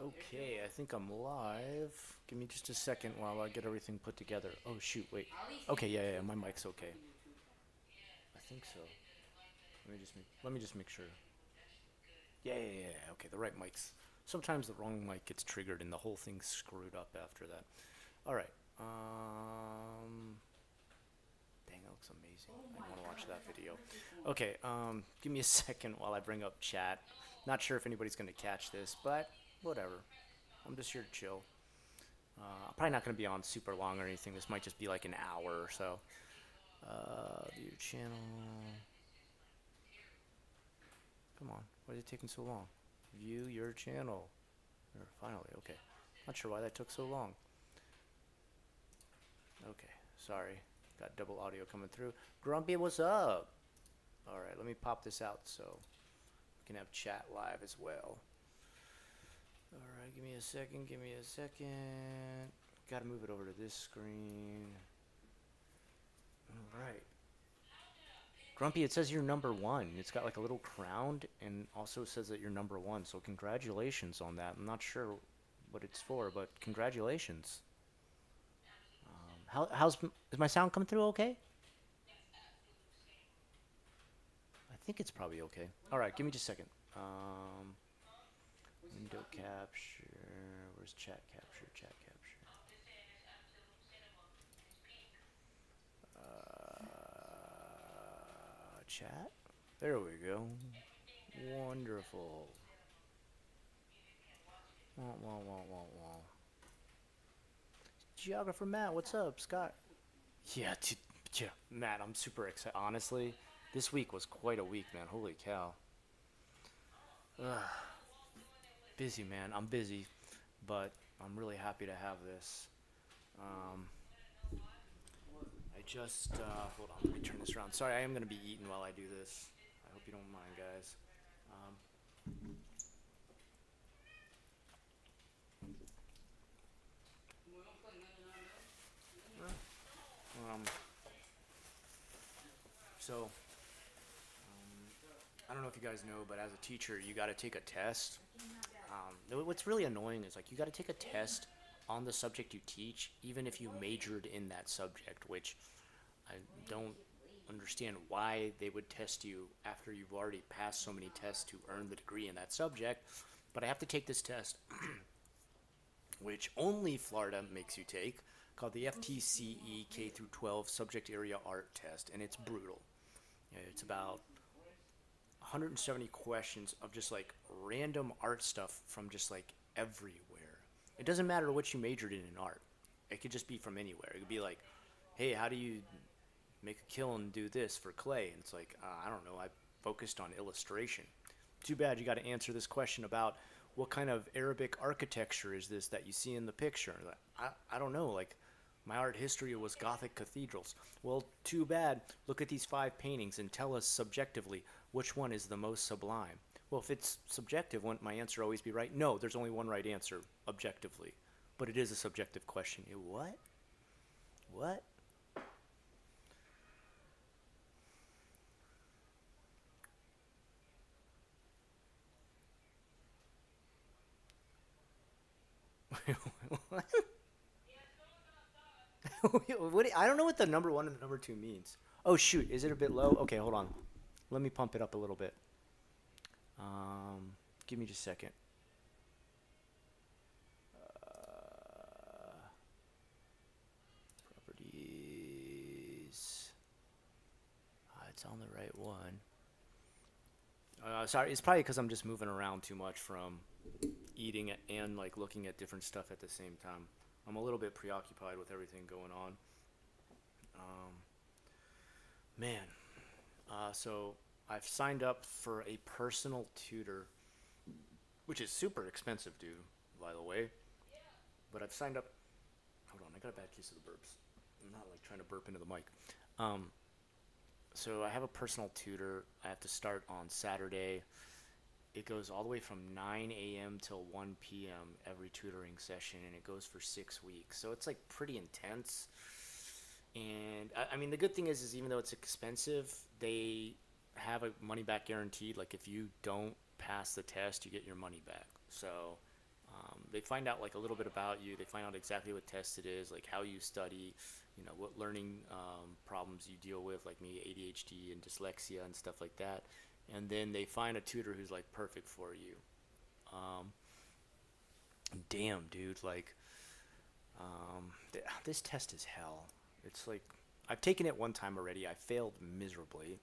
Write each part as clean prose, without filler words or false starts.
Okay, I think I'm live. Give me just a second while I get everything put together. Oh shoot, wait. Okay, yeah, my mic's okay. I think so. Let me just make sure. Yeah. Okay, the right mic's. Sometimes the wrong mic gets triggered and the whole thing's screwed up after that. All right. Dang, that looks amazing. I want to watch that video. Okay. Give me a second while I bring up chat. Not sure if anybody's gonna catch this, but whatever. I'm just here to chill. Probably not going to be on super long or anything. This might just be like an hour or so. View channel. Come on. Why is it taking so long? View your channel. Finally, okay. Not sure why that took so long. Okay, sorry. Got double audio coming through. Grumpy, what's up? Alright, let me pop this out so we can have chat live as well. Alright, give me a second. Gotta move it over to this screen. Alright. Grumpy, it says you're number one. It's got like a little crown and also says that you're number one. So congratulations on that. I'm not sure what it's for, but congratulations. How's is my sound coming through okay? I think it's probably okay. All right, give me just a second. Window capture. Where's chat capture? Chat capture. Chat. There we go. Wonderful. Wah, wah, wah, wah, wah. Geographer Matt, what's up? Scott. Yeah, yeah, Matt, I'm super excited. Honestly, this week was quite a week, man. Holy cow. Ugh, busy, man. I'm busy, but I'm really happy to have this. Um, I just hold on. Let me turn this around. Sorry, I am gonna be eating while I do this. I hope you don't mind, guys. Um, um, so I don't know if you guys know, but as a teacher, you got to take a test. What's really annoying is like you got to take a test on the subject you teach, even if you majored in that subject, which I don't understand why they would test you after you've already passed so many tests to earn the degree in that subject. But I have to take this test, which only Florida makes you take, called the FTCE K through 12 Subject Area Art Test, and it's brutal. It's about 170 questions of just like random art stuff from just like everywhere. It doesn't matter what you majored in art. It could just be from anywhere. It could be like, hey, how do you make a kiln and do this for clay? And it's like, I don't know. I focused on illustration. Too bad you got to answer this question about what kind of Arabic architecture is this that you see in the picture. Like, I don't know. Like, my art history was Gothic cathedrals. Well, too bad. Look at these five paintings and tell us subjectively which one is the most sublime. Well, if it's subjective, wouldn't my answer always be right? No, there's only one right answer, objectively. But it is a subjective question. What? What? I don't know what the number one and the number two means. Oh, shoot. Is it a bit low? Okay, hold on. Let me pump it up a little bit. Um, Give me just a second. Properties. It's on the right one. Sorry, it's probably because I'm just moving around too much from eating it and like looking at different stuff at the same time. I'm a little bit preoccupied with everything going on. Um, Man, so I've signed up for a personal tutor, which is super expensive, dude. By the way, but I've signed up. Hold on, I got a bad case of the burps. I'm not like trying to burp into the mic. Um, so I have a personal tutor. I have to start on Saturday. It goes all the way from 9 a.m. till 1 p.m. every tutoring session, and it goes for 6 weeks. So it's like pretty intense. And I mean, the good thing is even though it's expensive, they have a money back guaranteed. Like if you don't pass the test, you get your money back. So They find out like a little bit about you. They find out exactly what test it is, like how you study, what learning problems you deal with, like maybe ADHD and dyslexia and stuff like that. And then they find a tutor who's like perfect for you. Um, Damn, dude, like this test is hell. It's like I've taken it one time already. I failed miserably.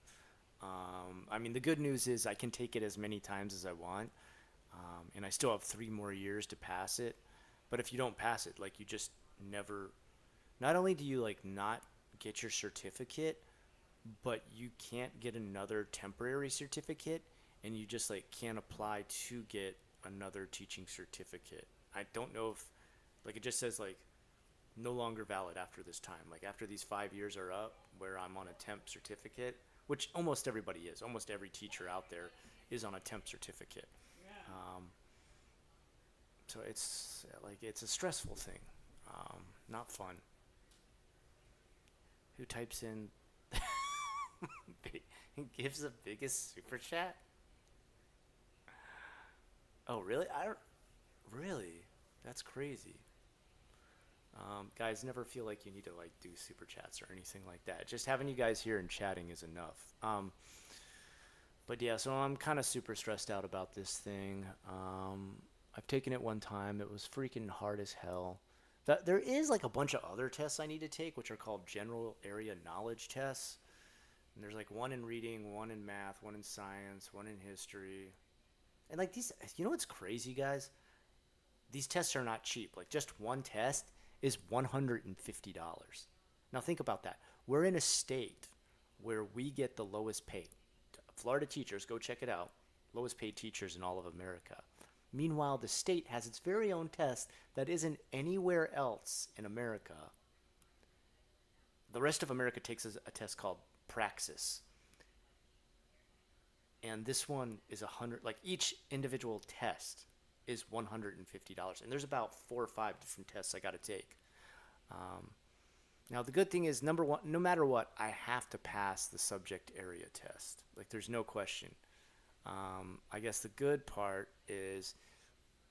I mean, the good news is I can take it as many times as I want, and I still have 3 more years to pass it. But if you don't pass it, like you just never. Not only do you like not get your certificate, but you can't get another temporary certificate, and you just like can't apply to get another teaching certificate. I don't know if like it just says like no longer valid after this time. Like after these 5 years are up, where I'm on a temp certificate, which almost everybody is. Almost every teacher out there is on a temp certificate. Um, so it's like it's a stressful thing, not fun. Who types in gives the biggest super chat? Oh really? I don't really. That's crazy. Guys, never feel like you need to like do super chats or anything like that. Just having you guys here and chatting is enough. But yeah, so I'm kind of super stressed out about this thing. I've taken it one time. It was freaking hard as hell. There is like a bunch of other tests I need to take, which are called general area knowledge tests. And there's like one in reading, one in math, one in science, one in history. And like these, what's crazy, guys? These tests are not cheap. Like just one test is $150. Now think about that. We're in a state where we get the lowest paid. Florida teachers, go check it out. Lowest paid teachers in all of America. Meanwhile, the state has its very own test that isn't anywhere else in America. The rest of America takes a test called Praxis. And this one is 100, like each individual test is $150. And there's about 4 or 5 different tests I got to take. Now, the good thing is, number one, no matter what, I have to pass the subject area test. Like, there's no question. I guess the good part is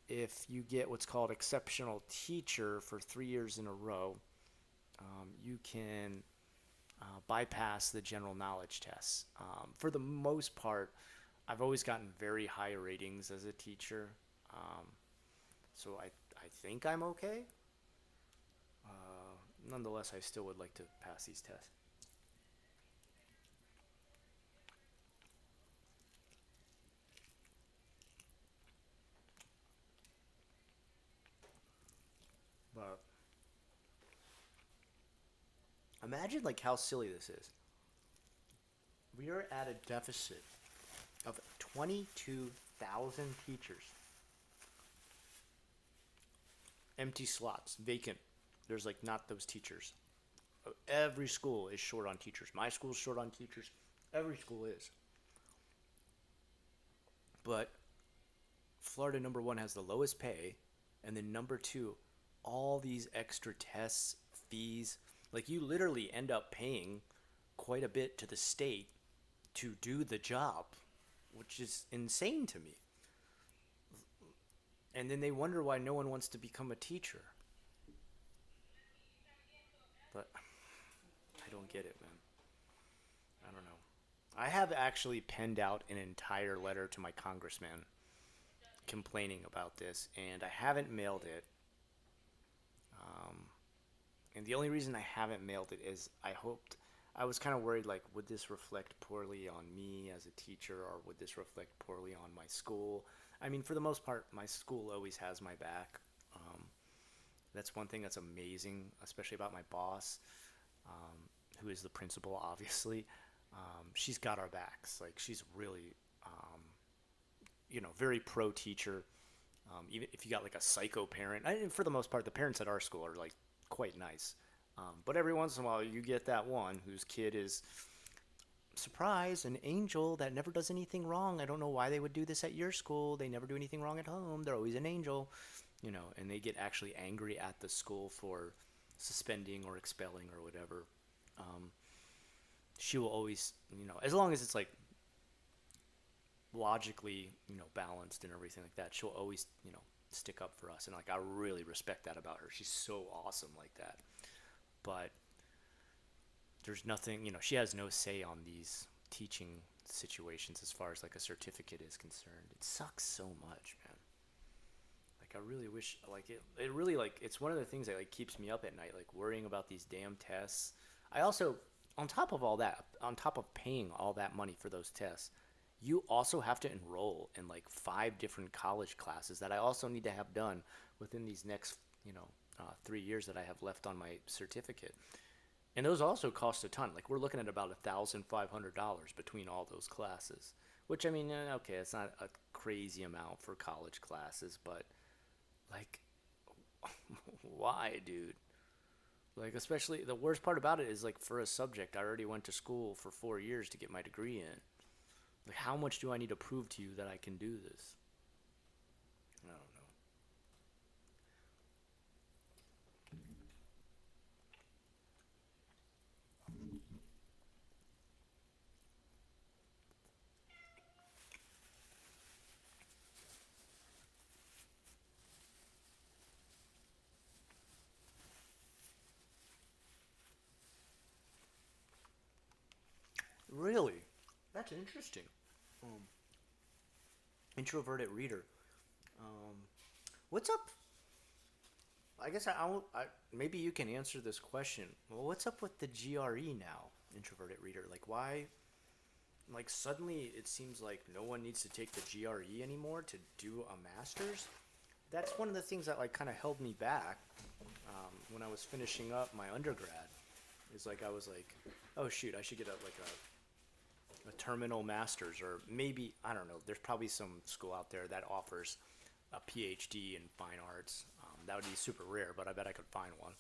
if you get what's called exceptional teacher for 3 years in a row, you can bypass the general knowledge tests. For the most part, I've always gotten very high ratings as a teacher. Um, so I think I'm okay. Nonetheless, I still would like to pass these tests. But imagine like how silly this is. We are at a deficit of 22,000 teachers. Empty slots, vacant. There's like not those teachers. Every school is short on teachers. My school's short on teachers. Every school is. But Florida number one has the lowest pay, and then number two, all these extra tests, fees. Like you literally end up paying quite a bit to the state to do the job, which is insane to me. And then they wonder why no one wants to become a teacher. But I don't get it, man. I don't know. I have actually penned out an entire letter to my congressman complaining about this, and I haven't mailed it. Um, and the only reason I haven't mailed it is I was kind of worried like, would this reflect poorly on me as a teacher, or would this reflect poorly on my school? I mean, for the most part, my school always has my back. Um, that's one thing that's amazing, especially about my boss, um, who is the principal, obviously. She's got our backs. Like, she's really, very pro teacher. Even if you got like a psycho parent, for the most part, the parents at our school are like quite nice. But every once in a while, you get that one whose kid is surprise, an angel that never does anything wrong. I don't know why they would do this at your school. They never do anything wrong at home. They're always an angel, and they get actually angry at the school for suspending or expelling or whatever. Um, she will always, as long as it's like logically, balanced and everything like that, she'll always, stick up for us, and like I really respect that about her. She's so awesome like that. But there's nothing, she has no say on these teaching situations as far as like a certificate is concerned. It sucks so much, man. Like I really wish, like it really like it's one of the things that like keeps me up at night, like worrying about these damn tests. I also, on top of all that, on top of paying all that money for those tests, you also have to enroll in like five different college classes that I also need to have done within these next, 3 years that I have left on my certificate. And those also cost a ton. Like we're looking at about $1,500 between all those classes. Which I mean, okay, it's not a crazy amount for college classes, but like, why, dude? Like, especially the worst part about it is like for a subject I already went to school for 4 years to get my degree in. Like, how much do I need to prove to you that I can do this? I don't know. Really? That's interesting. Um, Introverted reader. Um, what's up? I guess maybe you can answer this question. Well, what's up with the GRE now, introverted reader? Like, why? Like, suddenly it seems like no one needs to take the GRE anymore to do a master's. That's one of the things that like kind of held me back when I was finishing up my undergrad. Is like I was like, oh shoot, I should get a terminal master's, or maybe I don't know. There's probably some school out there that offers a PhD in fine arts. That would be super rare, but I bet I could find one.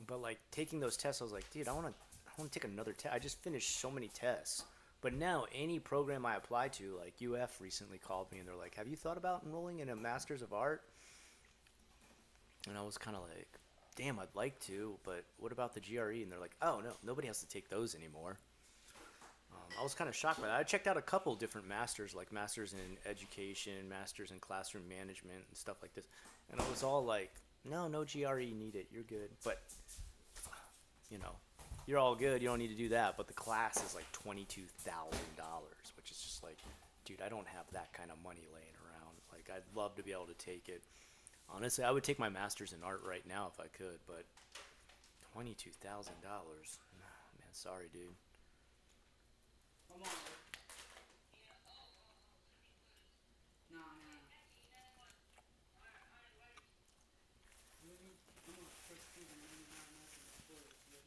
But like taking those tests, I was like, dude, I want to take another test. I just finished so many tests. But now any program I apply to, like UF recently called me and they're like, have you thought about enrolling in a Master's of Art? And I was kind of like, damn, I'd like to, but what about the GRE? And they're like, oh no, nobody has to take those anymore. I was kind of shocked by that. I checked out a couple different masters, like masters in education, masters in classroom management, and stuff like this. And it was all like, no, no GRE needed. You're good. But, you know, you're all good. You don't need to do that. But the class is like $22,000, which is just like, dude, I don't have that kind of money laying around. Like, I'd love to be able to take it. Honestly, I would take my master's in art right now if I could, but $22,000. Man, sorry, dude. Come on. Nah, nah. Maybe I'm gonna press through the 99 nights in the forest, yeah.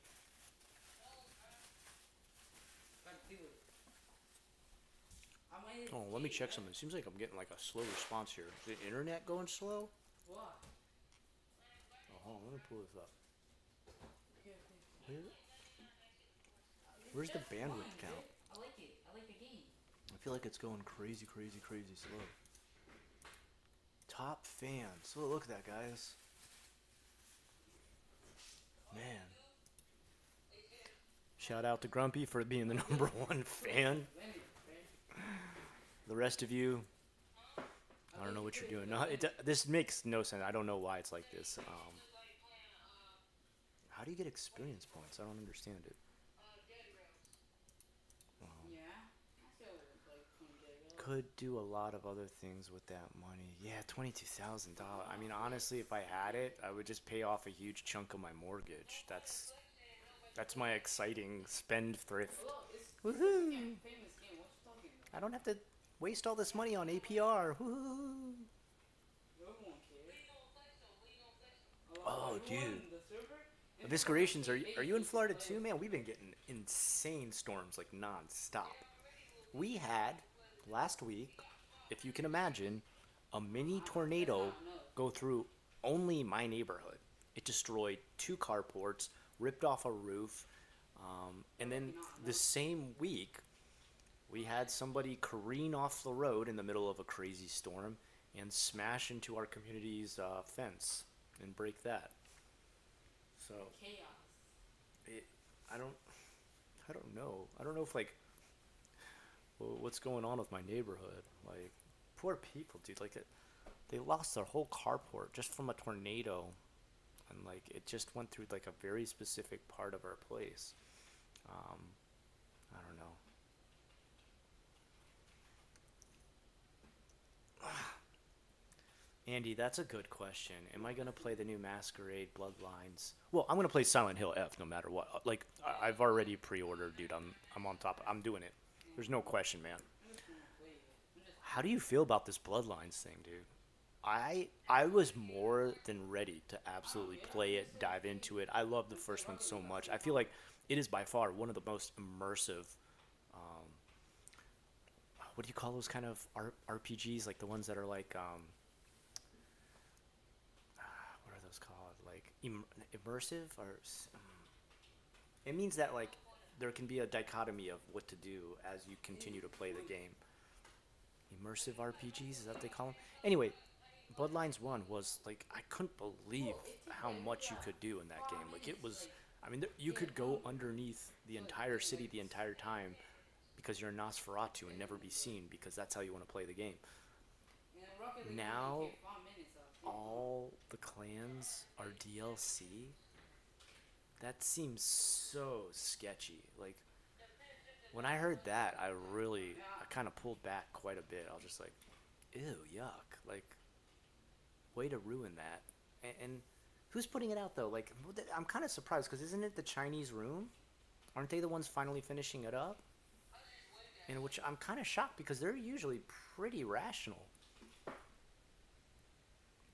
Gotta do it. I might Oh, let me hesitate, check yeah? something. It seems like I'm getting like a slow response here. Is the internet going slow? Why? Oh, hold on, let me pull this up. Okay, okay, okay. Where, It's where's the just fun, bandwidth count? dude. I like it. I like the game. I feel like it's going crazy, crazy, crazy slow. Top fans. Oh, look at that, guys. Man. Shout out to Grumpy for being the number one fan. Limit, man. The rest of you, I I don't like know to what you're play doing. the No, limit. this makes no sense. I don't know why it's like this. How do you get experience points? I don't understand it. Yeah. I still like playing Dead Row. Could do a lot of other things with that money. Yeah, $22,000. I mean, honestly, if I had it, I would just pay off a huge chunk of my mortgage. That's my exciting spendthrift. Well, it's such a Woohoo! famous game. What you talking about? I don't have to waste all this money on APR. Woohoo! Everyone cares. Oh, Everyone dude. in the server, everyone Eviscerations, actually are you in pays to Florida play. too, man? We've been getting insane storms like non-stop. We had last week, if you can imagine, a mini That's tornado not enough. go through only my neighborhood. It destroyed two carports, ripped off a roof, and That's then not the enough. same week we had somebody careen off the road in the middle of a crazy storm and smash into our community's fence and break that. So Chaos. it, I don't, I don't know. I don't know if like what's going on with my neighborhood. Like poor people, dude. Like they lost their whole carport just from a tornado, and like it just went through like a very specific part of our place. Um, I don't know. Andy, that's a good question. Am I gonna play the new Masquerade Bloodlines? Well, I'm gonna play Silent Hill F no matter what. Like I've already pre-ordered, dude. I'm on top. I'm doing it. There's no question, man. I'm just gonna play it. I'm just How do you feel about this Bloodlines thing, dude? I was more than ready to absolutely play it, dive into it. I love the first one so much. I feel like it is by far one of the most immersive. Um, what do you call those kind of RPGs? Like the ones that are like what are those called? Like immersive or it means that like there can be a dichotomy of what to do as you continue to play the game. Immersive RPGs, is that what they call them? Anyway, Bloodlines 1 was like I couldn't believe how much you could do in that game. Like it was I mean you could go underneath the entire city the entire time because you're Nosferatu and never be seen because that's how you want to play the game. yeah, Rocket League Now only get 5 minutes of it. all the clans are DLC. That seems so sketchy. Like when I heard that, I kind of pulled back quite a bit. I was just like, ew, yuck. Like way to ruin that. And who's putting it out though? Like I'm kind of surprised because isn't it the Chinese Room? Aren't they the ones finally finishing it up? And which I'm kind of shocked because they're usually pretty rational.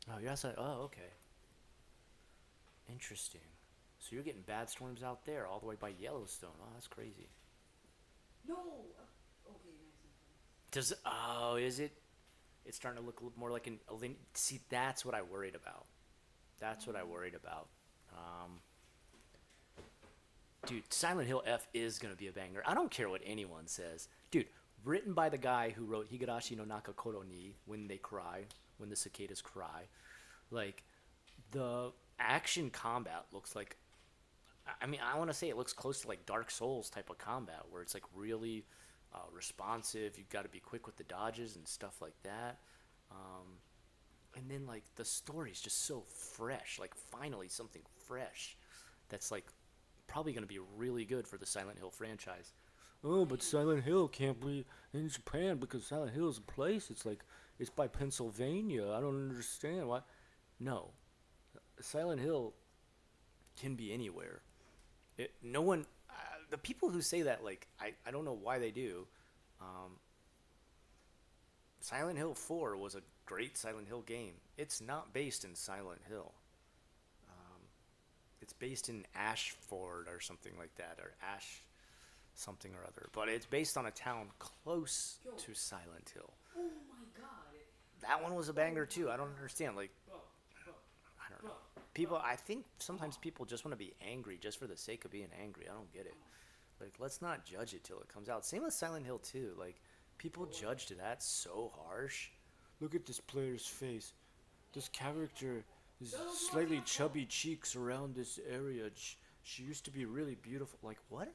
Oh, yes. Oh, okay. Interesting. So you're getting bad storms out there, all the way by Yellowstone. Oh, that's crazy. No. Okay, nice. Does oh, is it? It's starting to look a little more like See, that's what I worried about. That's what I worried about. Um, dude, Silent Hill F is gonna be a banger. I don't care what anyone says, dude. Written by the guy who wrote Higurashi no Nakakoro ni When They Cry, When the Cicadas Cry. Like the action combat looks like I mean, I want to say it looks close to like Dark Souls type of combat, where it's like really responsive. You've got to be quick with the dodges and stuff like that. Um, and then like the story's just so fresh. Like finally something fresh that's like probably going to be really good for the Silent Hill franchise. Oh, but Silent Hill can't be in Japan because Silent Hill is a place. It's like it's by Pennsylvania. I don't understand why. No, Silent Hill can be anywhere. No one, the people who say that, like, I don't know why they do. Um, Silent Hill 4 was a great Silent Hill game. It's not based in Silent Hill. Um, it's based in Ashford or something like that, or Ash something or other. But it's based on a town close to Silent Hill. Oh my god. That one was a banger too. I don't understand. Like, Bro, bro, I don't bro. know. People, I think sometimes people just want to be angry just for the sake of being angry. I don't get it. Like, let's not judge it till it comes out. Same with Silent Hill 2. Like, people judged that so harsh. Look at this player's face. This character is slightly chubby cheeks around this area. She used to be really beautiful. Like, what?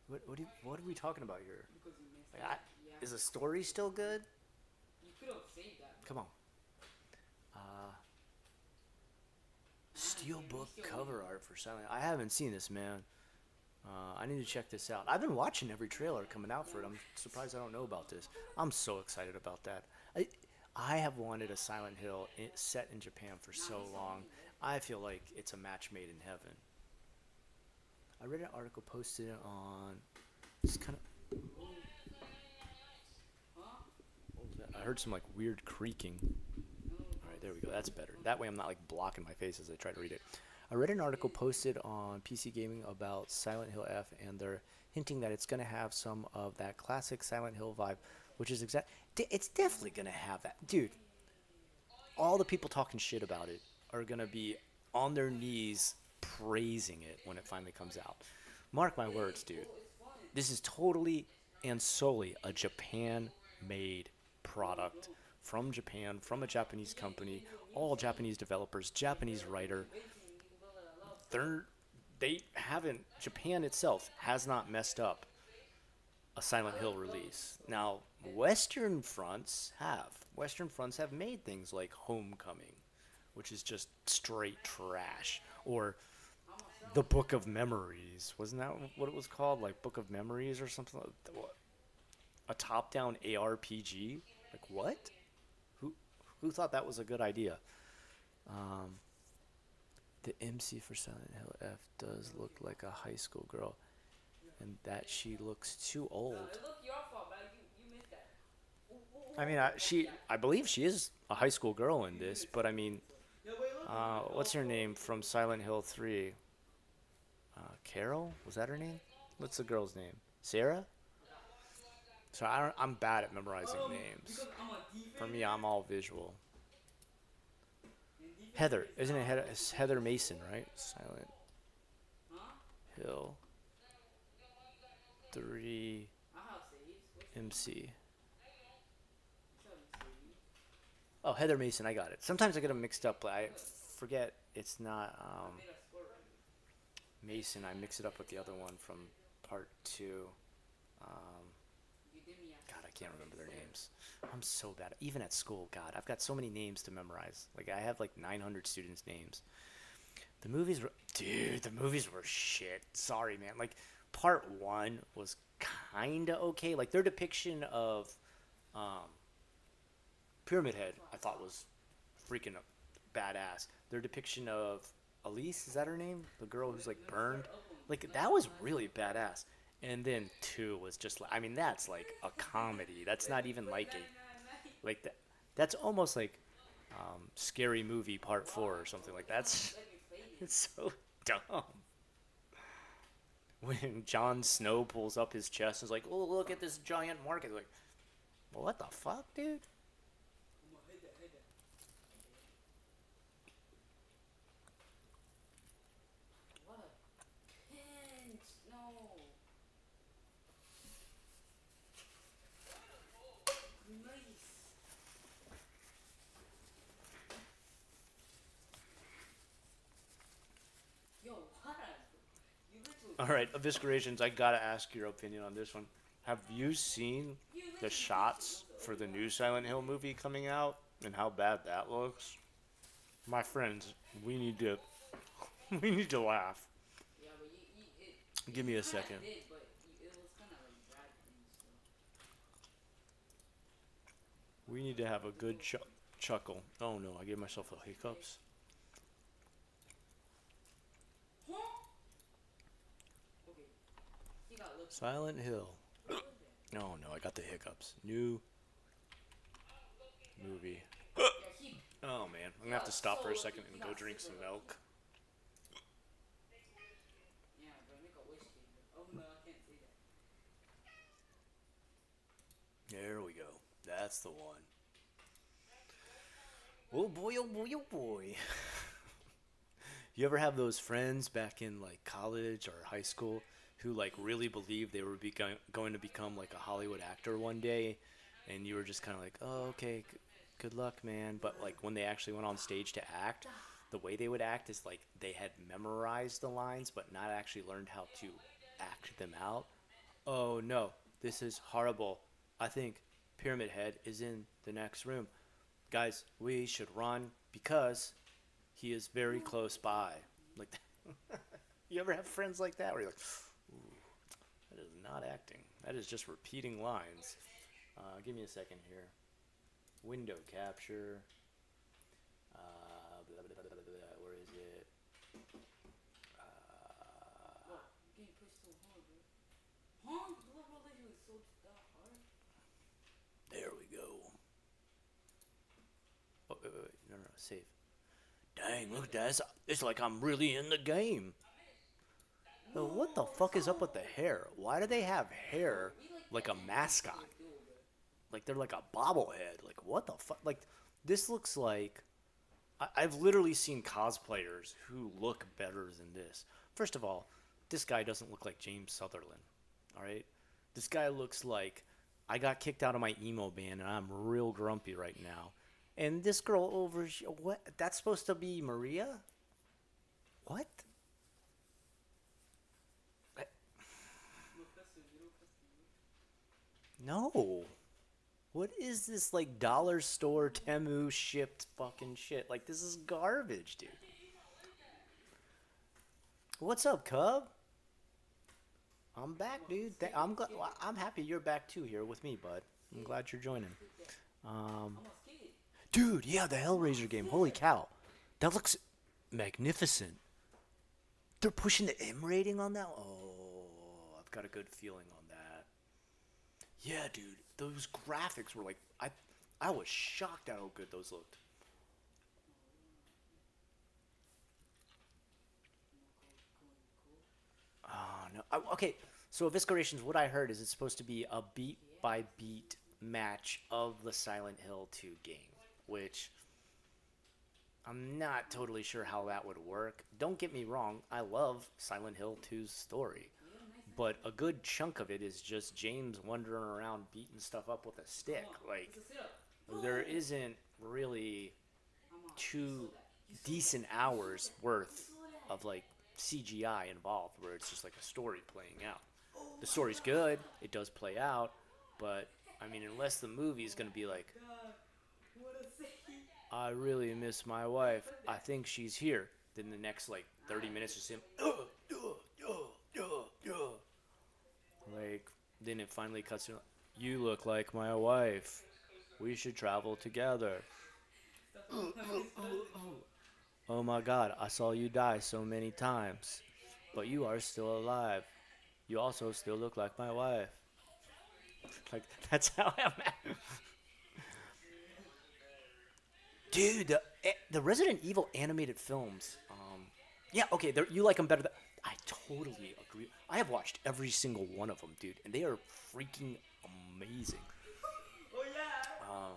What are we talking about here? Because you missed Like, it. Yeah. is the story still good? You could have saved that. Come on. Steelbook cover art for Silent. I haven't seen this, man. I need to check this out. I've been watching every trailer coming out for it. I'm surprised I don't know about this. I'm so excited about that. I have wanted a Silent Hill set in Japan for so long. I feel like it's a match made in heaven. I read an article posted on. It's kind of. What was that? I heard some like weird creaking. Alright, there we go. That's better. That way I'm not like blocking my face as I try to read it. I read an article posted on PC Gaming about Silent Hill F, and they're hinting that it's going to have some of that classic Silent Hill vibe, which is it's definitely going to have that. Dude, all the people talking shit about it are going to be on their knees praising it when it finally comes out. Mark my words, dude. This is totally and solely a Japan-made product from Japan, from a Japanese company, all Japanese developers, Japanese writer. Japan itself has not messed up a Silent Hill release. Now, Western fronts have made things like Homecoming, which is just straight trash, or The Book of Memories. Wasn't that what it was called? Like Book of Memories or something? What? A top-down ARPG? Like what? Who who thought that was a good idea? Um, the MC for Silent Hill F does look like a high school girl, and that she looks too No, old. it looked your fault, but you missed that. I mean, I believe she is a high school girl in this, but I mean, Yeah, wait, look. what's her name from Silent Hill 3? Carol? Was that her name? What's the girl's name? Sarah? So I'm bad at memorizing names. Because I'm a defense. For me, I'm all visual. And defense Heather, is isn't it not- Heather, it's Heather Mason, right? Silent Huh? Hill 3 I have saves. What's MC. what's up, save? Oh, Heather Mason, I got it. Sometimes I get them mixed up, but I forget it's not I made a score right. Mason. I mix it up with the other one from part 2. You did me a God, I can't remember their names. I'm so bad. Even at school, God, I've got so many names to memorize. Like, I have like 900 students' names. Dude, the movies were shit. Sorry, man. Like, part 1 was kinda okay. Like, their depiction of Pyramid Head, I thought was freaking badass. Their depiction of Elise, is that her name? The girl who's like burned? Like, that was really badass. And then 2 was just like, I mean, that's like a comedy. That's not even like like that. That's almost like Scary Movie Part 4 or something like that. That's it's so dumb. When Jon Snow pulls up his chest and is like, "Oh, look at this giant mark," it's like, well, what the fuck, dude? What a pinch! No. Nice. Yo, what? You literally. All right, eviscerations. I gotta ask your opinion on this one. Have you seen the shots for the new Silent Hill movie coming out and how bad that looks? My friends, we need to we need to laugh. Yeah, but Give me a you kinda second. did, but it was kind of like bad things. So. We need to have a good chuckle. Oh no, I gave myself a hiccups. Huh? Okay. He got looked. Silent Hill. What was that? Oh no, I got the hiccups. New movie. Yeah, he. Oh man, I'm gonna have to stop for a second and go drink some milk. Yeah, but make a wish cake. Oh no, I can't say that. There we go. That's the one. Oh boy, oh boy, oh boy. You ever have those friends back in like college or high school who like really believed they were going to become like a Hollywood actor one day, and you were just kind of like, oh, okay, good luck, man. But like when they actually went on stage to act, the way they would act is like they had memorized the lines but not actually learned how to act them out. Oh no, this is horrible. I think Pyramid Head is in the next room. Guys, we should run because he is very close by. Like, you ever have friends like that where you're like, ooh, that is not acting. That is just repeating lines. Give me a second here. Window capture. Blah, blah, blah, blah, blah, where is it? What? Getting pushed so hard, bro. Huh? The level literally so that hard. There we go. Oh, wait. No, save. Dang, look at that. It's like I'm really in the game. So what the fuck is up with the hair? Why do they have hair like a mascot? Like they're like a bobblehead. Like what the fuck? Like this looks like I've literally seen cosplayers who look better than this. First of all, this guy doesn't look like James Sutherland. All right, this guy looks like I got kicked out of my emo band and I'm real grumpy right now. And this girl over, what? That's supposed to be Maria? What? No. What is this like dollar store Temu shipped fucking shit? Like this is garbage, dude. What's up, Cub? I'm back, dude. I'm glad. I'm happy you're back too here with me, bud. I'm glad you're joining. Um, I'm a skid. dude, yeah, the Hellraiser game. Holy cow, that looks magnificent. They're pushing the M rating on that. Oh, I've got a good feeling on that. Yeah, dude, those graphics were like I was shocked at how good those looked. Oh no. Okay, so Eviscerations, what I heard is it's supposed to be a beat by beat match of the Silent Hill 2 game, which I'm not totally sure how that would work. Don't get me wrong, I love Silent Hill 2's story, but a good chunk of it is just James wandering around beating stuff up with a stick. Like, It's a sit up. there isn't really I'm a. two decent hours worth of like CGI involved where it's just like a story playing out. The story's good, it does play out, but I mean, unless the movie is gonna be like, God, what a say. I really miss my wife, I think she's here, then the next like 30 minutes is him, like, then it finally cuts to, you look like my wife, we should travel together. Oh my god, I saw you die so many times, but you are still alive. You also still look like my wife. Like, that's how I'm at. Dude, the Resident Evil animated films. Yeah, okay, you like them better than. I totally agree. I have watched every single one of them, dude, and they are freaking amazing. Oh yeah.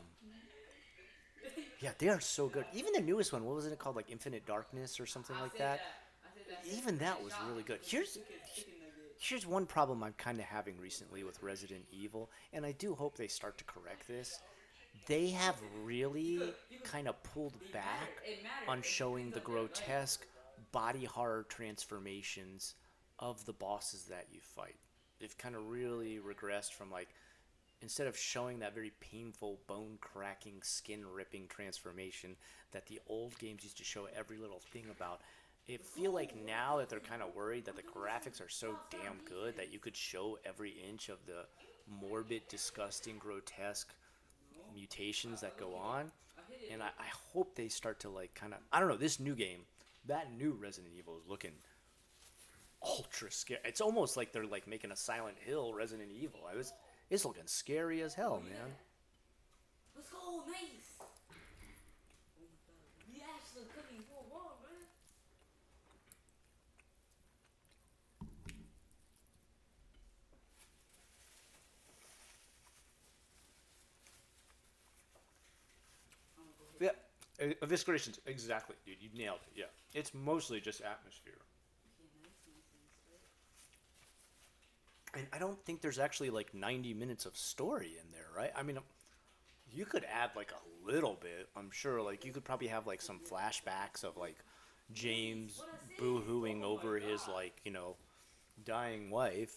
Yeah, they are so good. Even the newest one, what was it called? Like Infinite Darkness or something like that? I said that. Even that was really good. Here's one problem I'm kind of having recently with Resident Evil, and I do hope they start to correct this. They have really kind of pulled back on showing the grotesque body horror transformations of the bosses that you fight. They've kind of really regressed from like, instead of showing that very painful bone cracking skin ripping transformation that the old games used to show every little thing about, I feel like now that they're kind of worried that the graphics are so damn good that you could show every inch of the morbid, disgusting, grotesque mutations that go on. And I hope they start to like kind of, I don't know, this new game, that new Resident Evil is looking ultra scary. It's almost like they're like making a Silent Hill Resident Evil. It's looking scary as hell, man. Let's go, nice. Oh my god. We actually cooking for a while, man. I'm gonna go ahead. Yeah, Eviscerations, exactly, dude. You nailed it. Yeah, it's mostly just atmosphere, Okay, nice. and I don't think there's actually like 90 minutes of story in there, right? I mean, you could add like a little bit. I'm sure, like you could probably have like some flashbacks of like James boo-hooing over his like dying wife,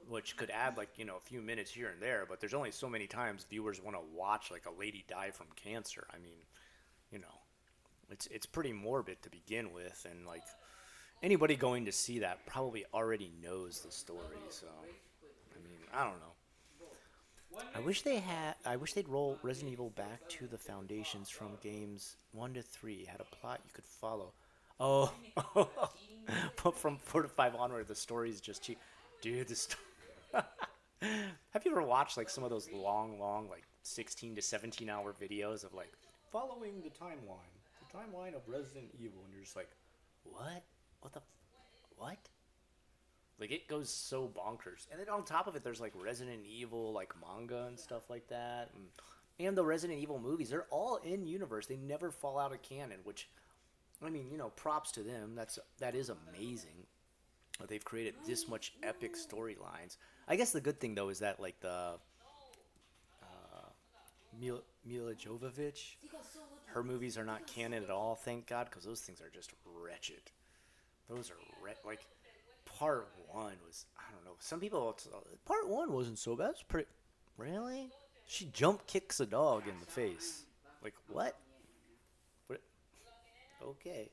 which could add like a few minutes here and there. But there's only so many times viewers want to watch like a lady die from cancer. I mean, you know, it's pretty morbid to begin with, and like anybody going to see that probably already knows the story. So, I mean, I don't know. I wish they'd roll Resident Evil back to the foundations from games 1 to 3. Had a plot you could follow. Oh, but from 4 to 5 onward, the story's just cheap. Dude, this. Have you ever watched like some of those long, like 16 to 17-hour videos of like following the timeline of Resident Evil, and you're just like, what? What the? What? Like it goes so bonkers, and then on top of it, there's like Resident Evil like manga and stuff like that, and the Resident Evil movies. They're all in universe. They never fall out of canon, which, I mean, props to them. That is amazing. That they've created this much epic storylines. I guess the good thing though is that like the Mila Jovovich, her movies are not canon at all. Thank God, because those things are just wretched. Those are like. Part 1 was, I don't know, some people, part 1 wasn't so bad. It's pretty, Really? She jump kicks a dog in the face. Like, what? What? Okay.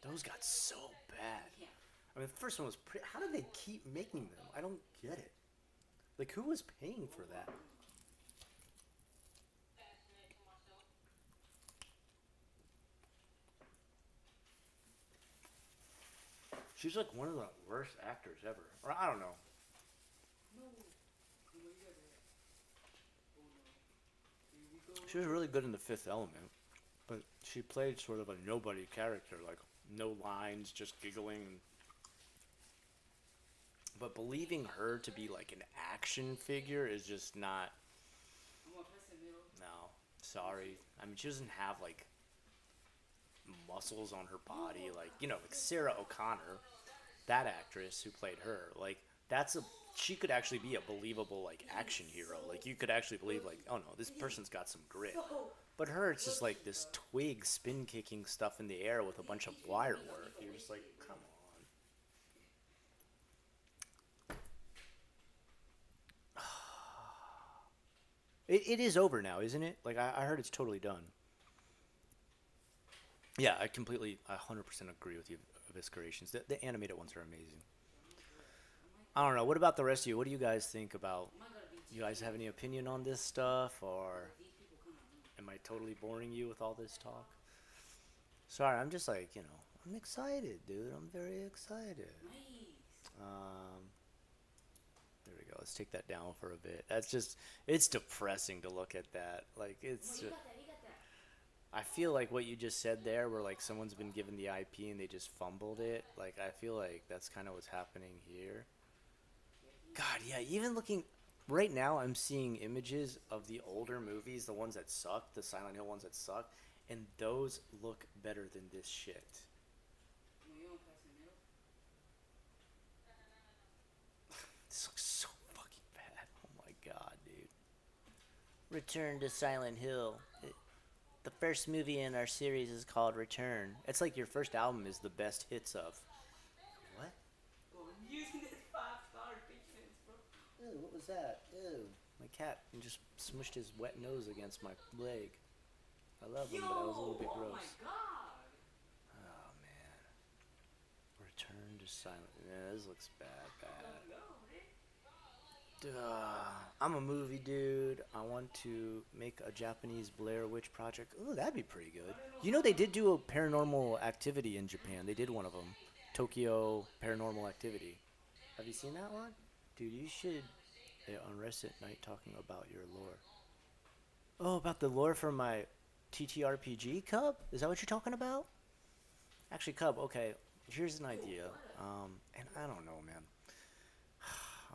Those got so bad. I mean, the first one was pretty. How did they keep making them? I don't get it. Like, who was paying for that? She's like one of the worst actors ever. Or I don't know. She was really good in The Fifth Element, but she played sort of a nobody character, like no lines, just giggling. But believing her to be like an action figure is just not. No, sorry. I mean, she doesn't have like muscles on her body, like like Sarah O'Connor, that actress who played her. Like that's a she could actually be a believable like action hero. Like you could actually believe like, oh no, this person's got some grit. But her, it's just like this twig spin kicking stuff in the air with a bunch of wire work. You're just like, come on. It is over now, isn't it? Like I heard it's totally done. Yeah, I 100% agree with you. Eviscerations. The animated ones are amazing. I don't know. What about the rest of you? What do you guys think about? You guys have any opinion on this stuff, or am I totally boring you with all this talk? Sorry, I'm just like I'm excited, dude. I'm very excited. Um, there we go. Let's take that down for a bit. It's depressing to look at that. Like it's just, I feel like what you just said there, where like someone's been given the IP and they just fumbled it. Like I feel like that's kind of what's happening here. God, yeah. Even looking right now, I'm seeing images of the older movies, the ones that suck, the Silent Hill ones that suck, and those look better than this shit. This looks so fucking bad. Oh my god, dude. Return to Silent Hill. The first movie in our series is called Return. It's like your first album is the best hits of. What? Ew, what was that? Ew. My cat just smushed his wet nose against my leg. I love him, but I was a little bit gross. Oh, man. Return to Silent. Yeah, this looks bad, bad. I'm a movie dude. I want to make a Japanese Blair Witch Project. Ooh, that'd be pretty good. They did do a Paranormal Activity in Japan. They did one of them. Tokyo Paranormal Activity. Have you seen that one? Dude, you should unrest at night talking about your lore. Oh, about the lore for my TTRPG, Cub? Is that what you're talking about? Actually, Cub, okay. Here's an idea. And I don't know, man.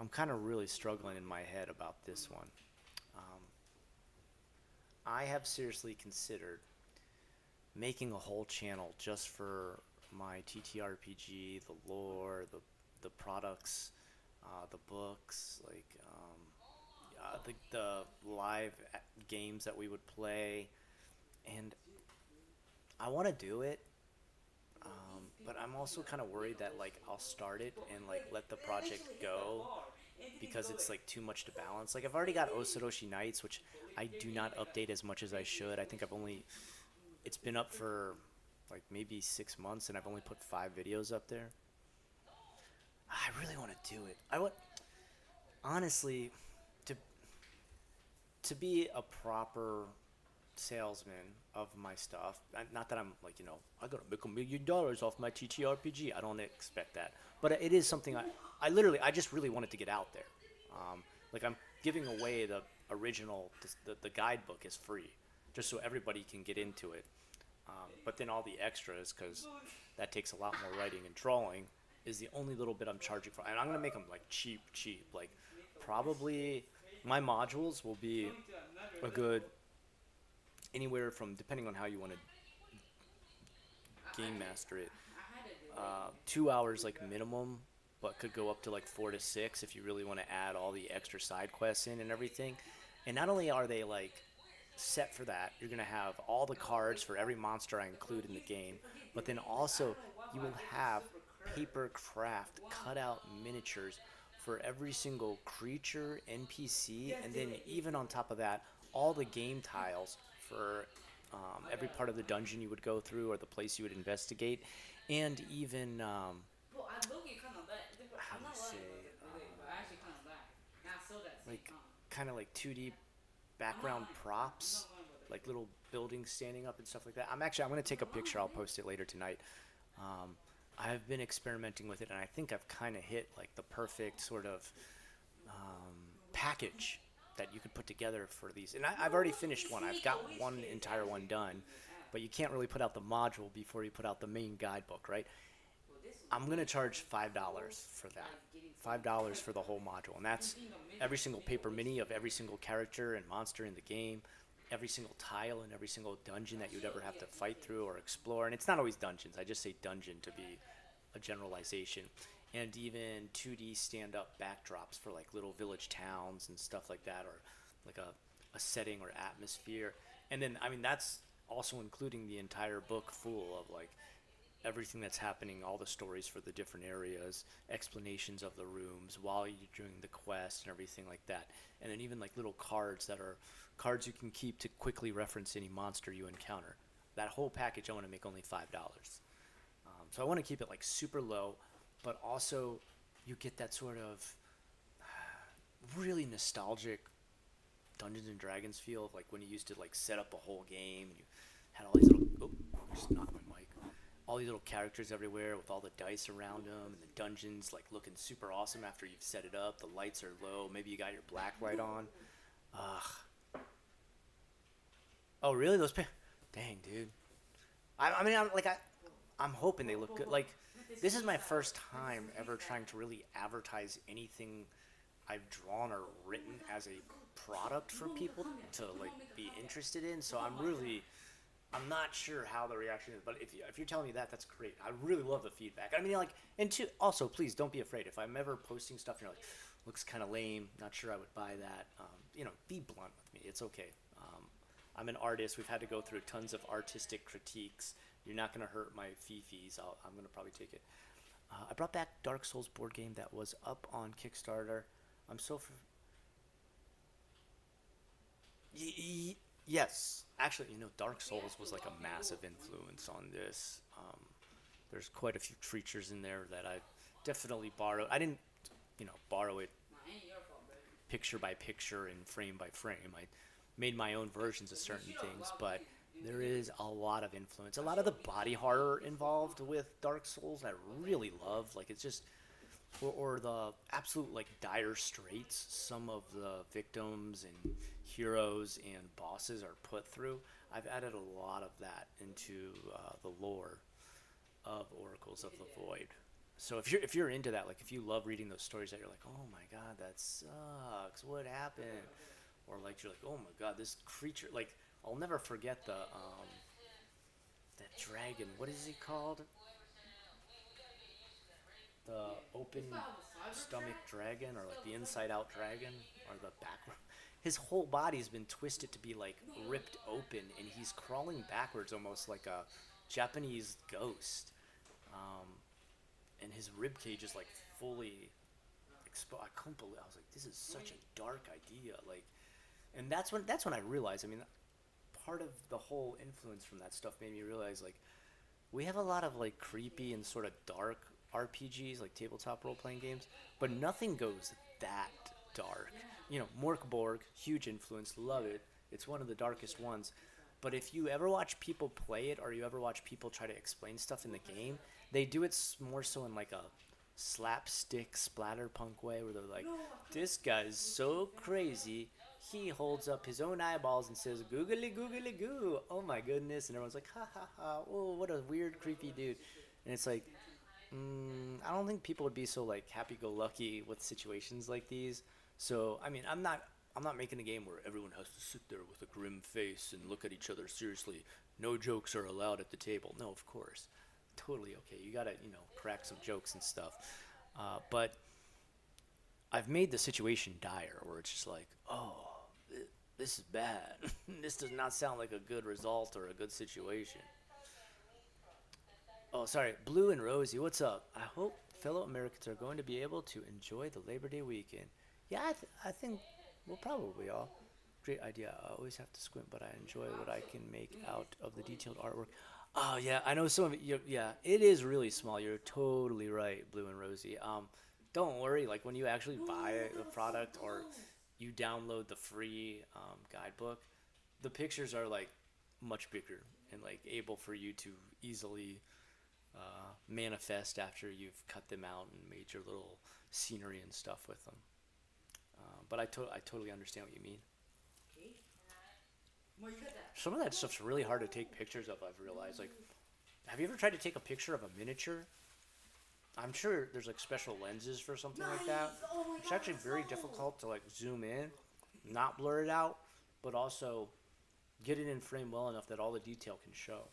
I'm kind of really struggling in my head about this one. I have seriously considered making a whole channel just for my TTRPG, the lore, the products, the books, like the live games that we would play, and I want to do it. But I'm also kind of worried that like I'll start it and like let the project go because it's like too much to balance. Like I've already got Osoroshi Nights, which I do not update as much as I should. I think it's been up for like maybe 6 months and I've only put 5 videos up there. I really want to do it. I would honestly to be a proper salesman of my stuff. Not that I'm like, I gotta make $1 million off my TTRPG. I don't expect that, but it is something I just really wanted to get out there. Like I'm giving away the original, the guidebook is free, just so everybody can get into it. But then all the extras, because that takes a lot more writing and drawing, is the only little bit I'm charging for. And I'm gonna make them like cheap. Like probably my modules will be a good anywhere from, depending on how you want to game master it, 2 hours like minimum, but could go up to like 4 to 6 if you really want to add all the extra side quests in and everything. And not only are they like set for that, you're gonna have all the cards for every monster I include in the game, but then also you will have paper craft cutout miniatures for every single creature, NPC, and then even on top of that, all the game tiles for every part of the dungeon you would go through or the place you would investigate, and even Bro, I look it kind of bad. how I'm do you not lying, say but I actually kind of bad. And I saw that same like time. kind of like 2D I'm not background lying. I'm props, not lying about that. like little buildings standing up and stuff like that. I'm gonna take a picture. I'll post it later tonight. Um, I've been experimenting with it, and I think I've kind of hit like the perfect sort of package that you could put together for these. And I've already finished one. I've got one entire one done, but you can't really put out the module before you put out the main guidebook, right? I'm gonna charge $5 for that. $5 for the whole module, and that's every single paper mini of every single character and monster in the game, every single tile and every single dungeon that you'd ever have to fight through or explore. And it's not always dungeons. I just say dungeon to be a generalization. And even 2D stand-up backdrops for like little village towns and stuff like that, or like a setting or atmosphere. And then, I mean, that's also including the entire book full of like everything that's happening, all the stories for the different areas, explanations of the rooms while you're doing the quest and everything like that. And then even like little cards that are cards you can keep to quickly reference any monster you encounter. That whole package I want to make only $5. So I want to keep it like super low, but also you get that sort of really nostalgic Dungeons and Dragons feel of like when you used to like set up a whole game and you had all these little just knocked my mic, all these little characters everywhere with all the dice around them, and the dungeons like looking super awesome after you've set it up. The lights are low. Maybe you got your black light on. Ugh. Oh, really? Dang, dude. I mean, I'm hoping they look good. Like, this is my first time ever trying to really advertise anything I've drawn or written as a product for people to like be interested in. So I'm not sure how the reaction is, but if you're telling me that, that's great. I really love the feedback. I mean, like, also, please don't be afraid. If I'm ever posting stuff and you're like, looks kind of lame, not sure I would buy that, be blunt with me. It's okay. I'm an artist. We've had to go through tons of artistic critiques. You're not going to hurt my fee-fees. I'm going to probably take it. I brought back Dark Souls board game that was up on Kickstarter. I'm so... Yes, actually, Dark Souls was like a massive influence on this. There's quite a few creatures in there that I definitely borrowed. I didn't, borrow it picture by picture and frame by frame. I made my own versions of certain things, but there is a lot of influence. A lot of the body horror involved with Dark Souls I really love. Like, it's just... Or the absolute like dire straits some of the victims and heroes and bosses are put through. I've added a lot of that into the lore of Oracles of the Void. So if you're into that, like if you love reading those stories that you're like, oh my god, that sucks, what happened? Or like you're like, oh my god, this creature, like I'll never forget that dragon. What is he called? The open stomach dragon, or like the inside out dragon, or the backward. His whole body's been twisted to be like ripped open, and he's crawling backwards almost like a Japanese ghost. And his rib cage is like fully exposed. I couldn't believe. I was like, this is such a dark idea. Like, and that's when I realized. I mean, part of the whole influence from that stuff made me realize like we have a lot of like creepy and sort of dark RPGs, like tabletop role-playing games, but nothing goes that dark. Mork Borg, huge influence, love it. It's one of the darkest ones. But if you ever watch people play it, or you ever watch people try to explain stuff in the game, they do it more so in like a slapstick splatterpunk way, where they're like, this guy's so crazy, he holds up his own eyeballs and says, googly googly goo, oh my goodness, and everyone's like, ha ha ha, oh, what a weird, creepy dude. And it's like, I don't think people would be so like happy-go-lucky with situations like these. So I mean, I'm not making a game where everyone has to sit there with a grim face and look at each other seriously. No jokes are allowed at the table. No, of course, totally okay. You gotta crack some jokes and stuff. But I've made the situation dire, where it's just like, oh, this is bad. This does not sound like a good result or a good situation. Oh, sorry, Blue and Rosie, what's up? I hope fellow Americans are going to be able to enjoy the Labor Day weekend. Yeah, I think we'll probably all. Great idea. I always have to squint, but I enjoy what I can make out of the detailed artwork. Oh yeah, I know some of it. Yeah, it is really small. You're totally right, Blue and Rosie. Don't worry. Like when you actually buy the product or you download the free guidebook, the pictures are like much bigger and like able for you to easily manifest after you've cut them out and made your little scenery and stuff with them. But I totally understand what you mean. Okay. Well, you got that. Some of that stuff's really hard to take pictures of, I've realized. Like, have you ever tried to take a picture of a miniature? I'm sure there's like special lenses for something like that. Nice! Oh my It's God, actually let's very go. difficult to like zoom in, not blur it out, but also get it in frame well enough that all the detail can show.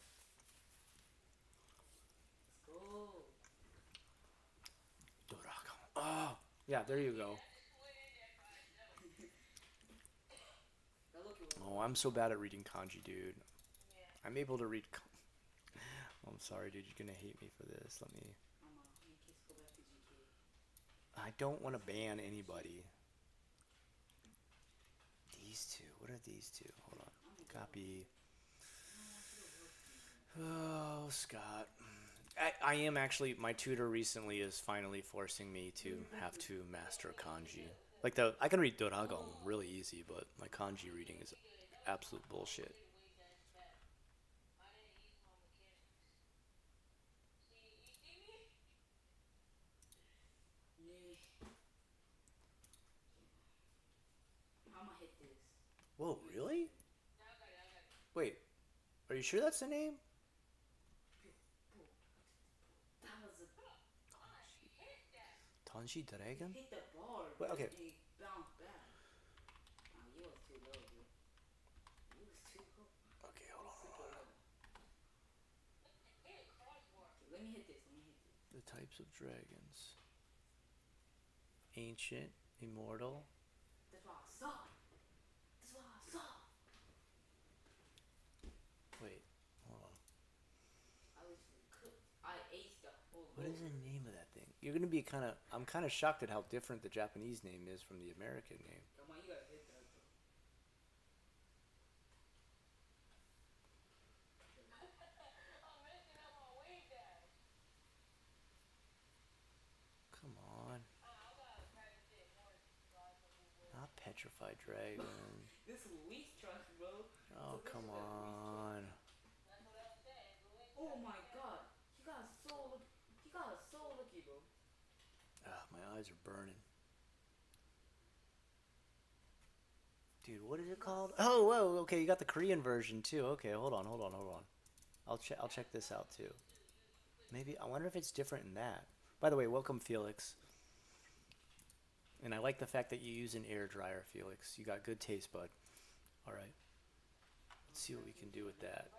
Let's go. Oh, yeah, there you go. Now look at Oh, I'm so bad at reading kanji, dude. I'm able to read. Oh, I'm sorry, dude. You're gonna hate me for this. Let me. Mama, in case go back to GK. I don't want to ban anybody. These two. What are these two? Hold on. Copy. Oh, Scott. I am actually. My tutor recently is finally forcing me to have to master kanji. Like I can read Doragon really easy, but my kanji reading is absolute bullshit. Yeah. I'ma hit this. Whoa, really? Wait, are you sure that's the name? That was a Tanshi Dragon? hit the bar. Wait, okay. And it bounced back. Nah, you was too low, bro. You was too low. Okay, hold on. Super low. Okay, let me hit this. Let me hit this. The types of dragons. Ancient, immortal. That's what I saw. That's what I saw. Wait, hold on. I literally cooked. I aced the whole What roll. is the name of that thing? You're gonna be I'm kind of shocked at how different the Japanese name is from the American name. Come on, you gotta hit that, bro. Come on. Not petrified dragon. This is leaf truck, bro. Oh, come on. Oh my god. He got so lucky, bro. Ah, my eyes are burning. Dude, what is it called? Oh, whoa, okay, you got the Korean version too. Okay, hold on. I'll check this out too. Maybe I wonder if it's different in that. By the way, welcome Felix. And I like the fact that you use an air dryer, Felix. You got good taste, bud. All right. Let's see what we can do with that.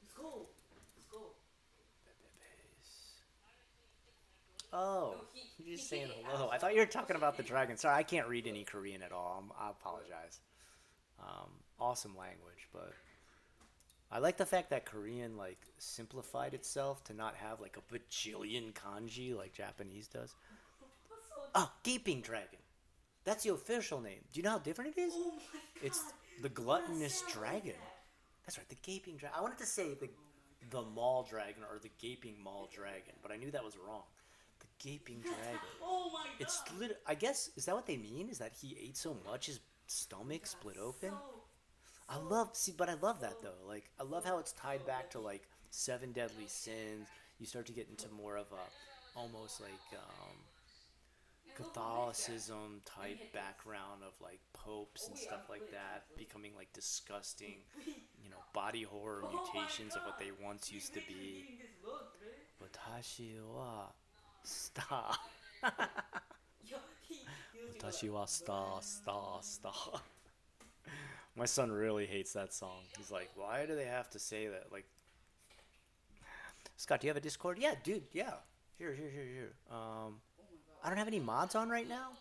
Let's go. Let's go. Oh, you're just saying hello. I thought you were talking about the dragon. Sorry, I can't read any Korean at all. I apologize. Awesome language, but I like the fact that Korean like simplified itself to not have like a bajillion kanji like Japanese does. Oh, gaping dragon. That's the official name. Do you know how different it is? Oh my god. It's the gluttonous Sound like dragon. that. That's right, the gaping dragon. I wanted to say the maul dragon or the gaping maul dragon, but I knew that was wrong. The gaping dragon. Oh my god. It's I guess, is that what they mean? Is that he ate so much his stomach split open? I love that though. Like I love how it's tied back to like 7 deadly sins. You start to get into more of a almost like Catholicism type background of like popes and stuff like that becoming like disgusting, body horror mutations of what they once used to be. Watashi wa star. Watashi wa star. My son really hates that song. He's like, why do they have to say that? Like, Scott, do you have a Discord? Yeah, dude, yeah. Here. I don't have any mods on right now.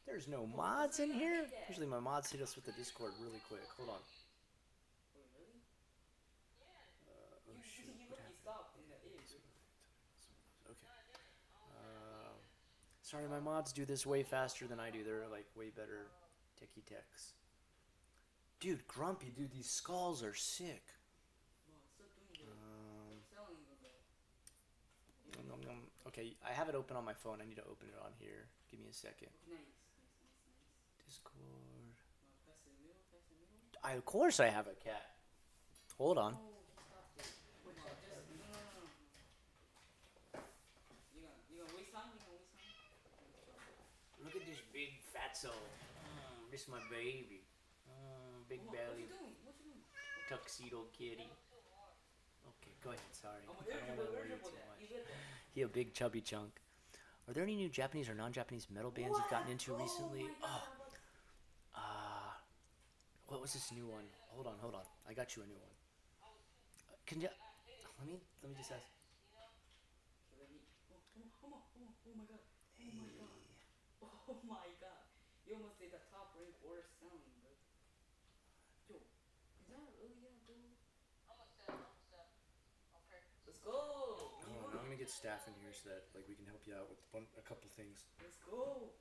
There's no mods in here. Usually my mods hit us with the Discord really quick. Hold on. Oh shoot. You What look, you happened? stopped in the air, bro. Okay. Sorry, my mods do this way faster than I do. They're like way better techie techs. Dude, Grumpy, dude, these skulls are sick. Bro, stop doing that. Um, Stop selling them, bro. okay, I have it open on my phone. I need to open it on here. Give me a second. Okay, nice. Discord. Pass the middle, pass the middle. Of course I have a cat. Hold on. Oh, he stopped it. No, just no. You gonna waste time? Look at this big fatso. This is my baby. Big belly. What you doing? Tuxedo kitty. Okay, go ahead. Sorry. I'm I gonna don't want to worry you irritable too that. much. You get that? He a big chubby chunk. Are there any new Japanese or non-Japanese metal bands you've gotten into recently? What was this new one? Hold on. I got you a new one. Can you? Let me just ask. Okay, let me. Oh my god. Oh my god. You almost did the top rank worst sounding, bro. Yo, is that really gonna go? Let's go. Hold on, I'm gonna get staff in here so that like we can help you out with a couple things. Let's go.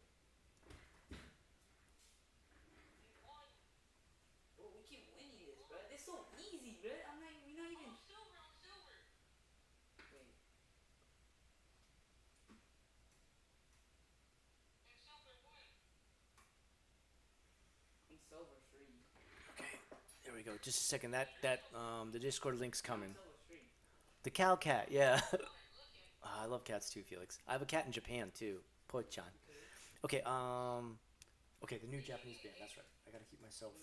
Bro, we keep winning this, bro. It's so easy, bro. We're not even. Wait. I'm silver 3. Okay, there we go. Just a second. The Discord link's coming. I'm silver 3. The cow cat, yeah. I love cats too, Felix. I have a cat in Japan too, Pochan. Okay, okay, the new Japanese band. That's right. I gotta keep myself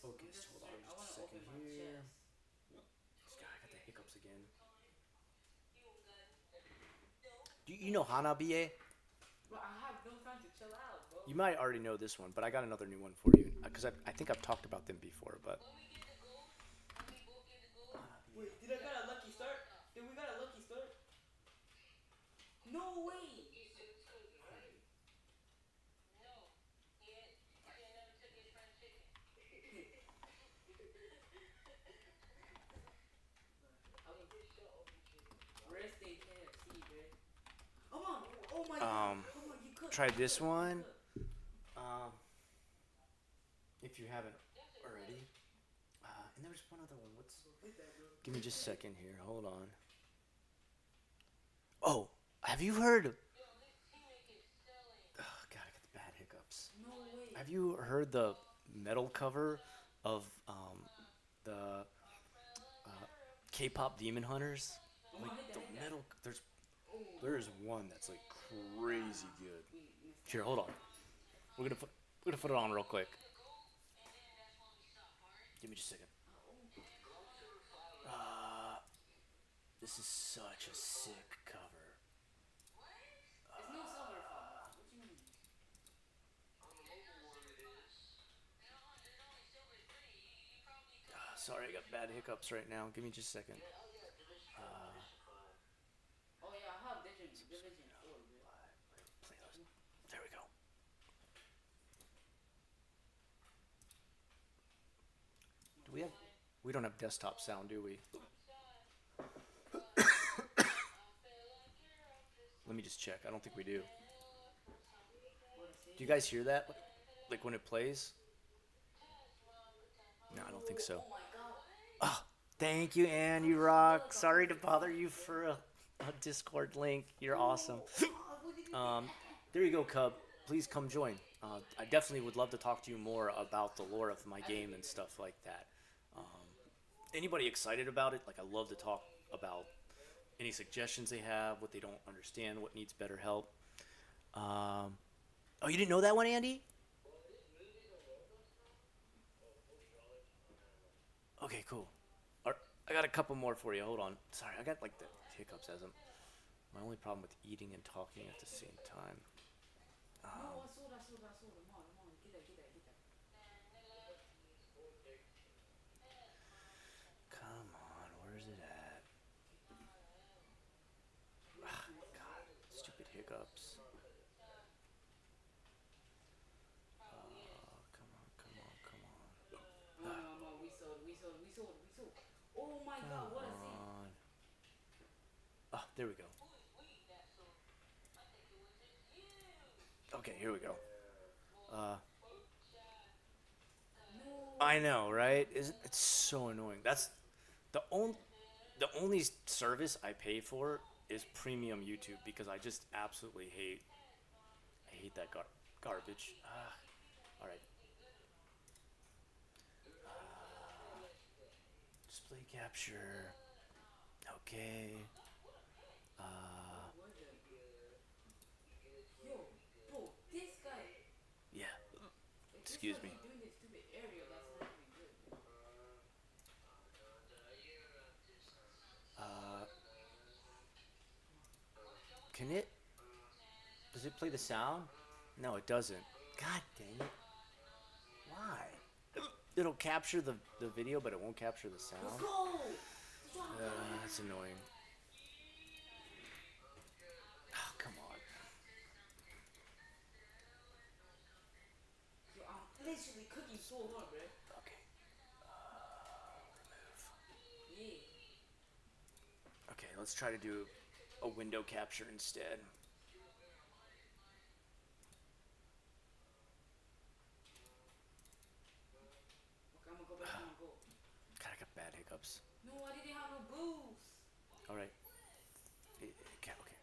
focused. Hold on, I just a wanna second open my here. chest. God, I got the hiccups again. Do you know Hanabiye? Bro, I have no time to chill out, bro. You might already know this one, but I got another new one for you because I think I've talked about them before. But Wait, did I got a lucky start? Did we got a lucky start? No way! Rest day KFC, bro. Come on! Oh my god! Come on, you could. try this one. If you haven't already. And there was one other one. Give me just a second here. Hold on. Oh, have you heard? Oh, God, I got the bad hiccups. No way. Have you heard the metal cover of the K-pop Demon Hunters? Like the metal. There is one that's like crazy good. Here, hold on. We're gonna put it on real quick. Give me just a second. This is such a sick cover. It's no silver file. What you mean? Sorry, I got bad hiccups right now. Give me just a second. Oh yeah, I have Division 4, bro. Playlist. There we go. We don't have desktop sound, do we? Let me just check. I don't think we do. Do you guys hear that? Like when it plays? No, I don't think so. Oh my god. Oh, thank you, Anne. You rock. Sorry to bother you for a Discord link. You're awesome. There you go, Cub. Please come join. I definitely would love to talk to you more about the lore of my game and stuff like that. Anybody excited about it? Like, I love to talk about any suggestions they have, what they don't understand, what needs better help. Oh, you didn't know that one, Andy? Okay, cool. I got a couple more for you. Hold on. Sorry, I got like the hiccups as I'm. My only problem with eating and talking at the same time. No, I saw that. Come on. Get that. Come on, where's it at? God, stupid hiccups. Come on. No, we sold. Oh, god, what a scene. on. Oh, there we go. Okay, here we go. I know, right? Isn't it's so annoying? That's the only service I pay for is premium YouTube because I just absolutely hate that garbage. All right. Display capture. Okay. Yo, bro, this guy. Yeah. If this Excuse guy me. keep doing this stupid aerial, that's not gonna be good. Can it? Does it play the sound? No, it doesn't. God dang it. Why? It'll capture the video, but it won't capture the Let's sound. go! Let's go! That's annoying. Oh, come on. Yo, I'm literally cooking so hard, bro. Okay. Remove. Yeah. Okay, let's try to do a window capture instead. Okay, I'm gonna go back. I'm gonna go. God, I got bad hiccups. No, I didn't have no boost. All right. Okay. Okay.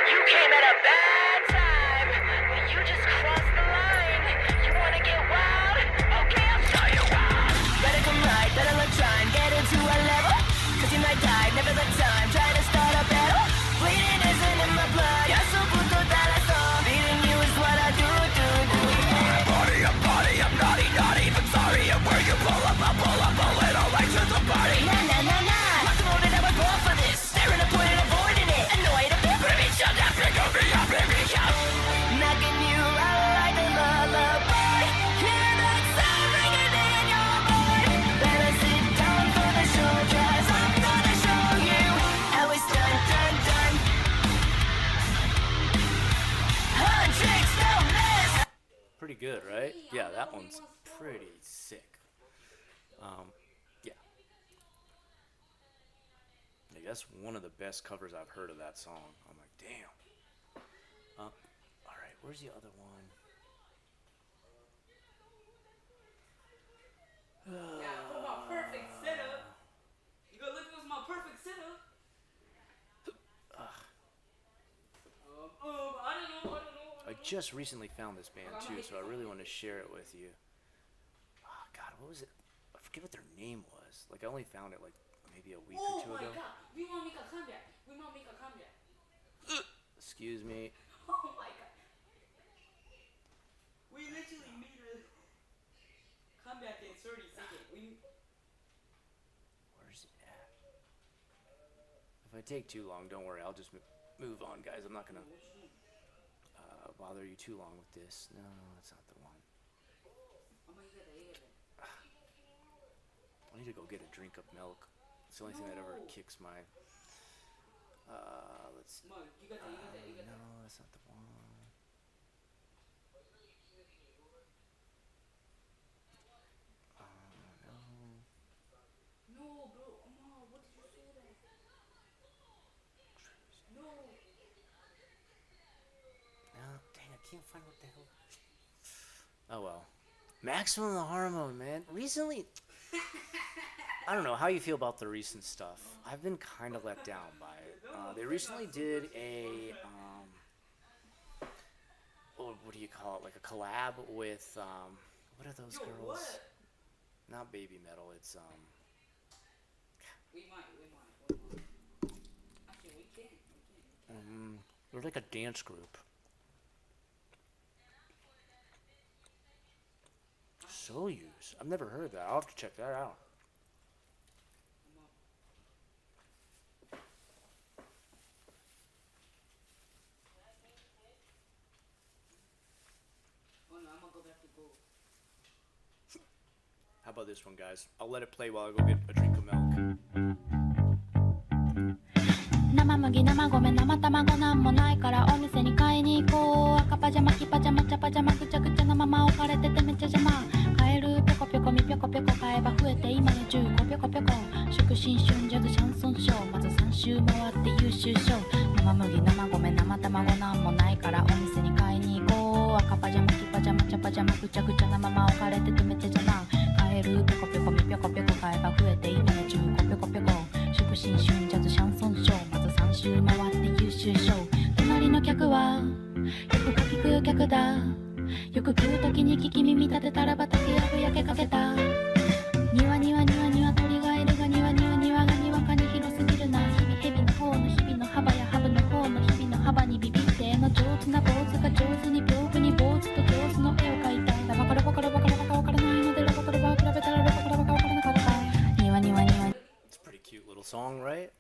You came at a bad time, but you just crossed the line. You wanna get wild? Okay, I'll show you wild. Better come right, better let shine, get into a level. Cause you might die, never let time, try to start a battle. Bleeding isn't in my blood, ya so puto that I saw. Beating you is what I do. I'm naughty, but sorry, and where you pull up, I'll pull up a little right to the party. Nah. Rock and roll it, I was born for this. Staring a point and avoiding it. Annoyed a bit, baby, shut up, pick up me up, baby, shout. Knocking you out like a lullaby. Hear that sound ringing in your mind. Better sit down for the show, cause I'm gonna show you how it's done. Tricks don't miss. Pretty good, right? Yeah, that one's pretty sick. Yeah. Like, that's one of the best covers I've heard of that song. I'm like, damn. All right, where's the other one? Yeah, for my perfect setup. You go look at my perfect setup. I don't know. I just recently found this band too, so I really want to share it with you. Oh, God, what was it? I forget what their name was. Like, I only found it like maybe a week or Oh two my ago. god, we wanna make a comeback. Excuse me. Oh my god. We literally made a comeback in 30 seconds. Where's it at? If I take too long, don't worry. I'll just move on, guys. I'm not gonna bother you too long with this. No, that's not the one. I need to go get a drink of milk. It's the only thing that ever kicks my. Let's. Come on, you got that. No, that's not the one. No, bro. What did you say that? No. No, dang, I can't find what the hell. Oh well. Maximum Hormone, man. Recently, I don't know how you feel about the recent stuff. I've been kind of let down by it. They recently did a, what do you call it? Like a collab with, what are those Yo, girls? what? Not Baby Metal. It's We might. Actually, we can. they're like a dance group. Soyuz. I've never heard of that. I'll have to check that out. Oh no, I'm gonna go back to gold. How about this one, guys? I'll let it play while I go get a drink of milk. 生麦生米生卵なんもないからお店に買いに行こう赤パジャマ黄パジャマ茶パジャマぐちゃぐちゃな新春ジャズシャンソンショーまず3周回って優秀賞生麦生米生卵なんもないからお店に買いに行こう赤パジャマ黄パジャマ茶パジャマぐちゃぐちゃなまま置かれててめっちゃじゃなカエルぴょこぴょこみぴょこぴょこ買えば増えていいね10個ぴょこぴょこ祝新春ジャズシャンソンショーまず3周回って優秀賞隣の客はよくかき食う客だよく食う時に聞き耳立てたら畑やふやけかけた庭庭庭庭鳥がいるが庭庭庭がにわかに広すぎるな日々蛇の方の日々の幅やハブの方の日々の幅にビビっての上手な坊主が上手に屏風に坊主と上手の絵を描いたラバカラバカラバカラバカわからないのでラバカラバを比べたらラバカラバカわからなかった庭庭庭 It's a pretty cute little song, right?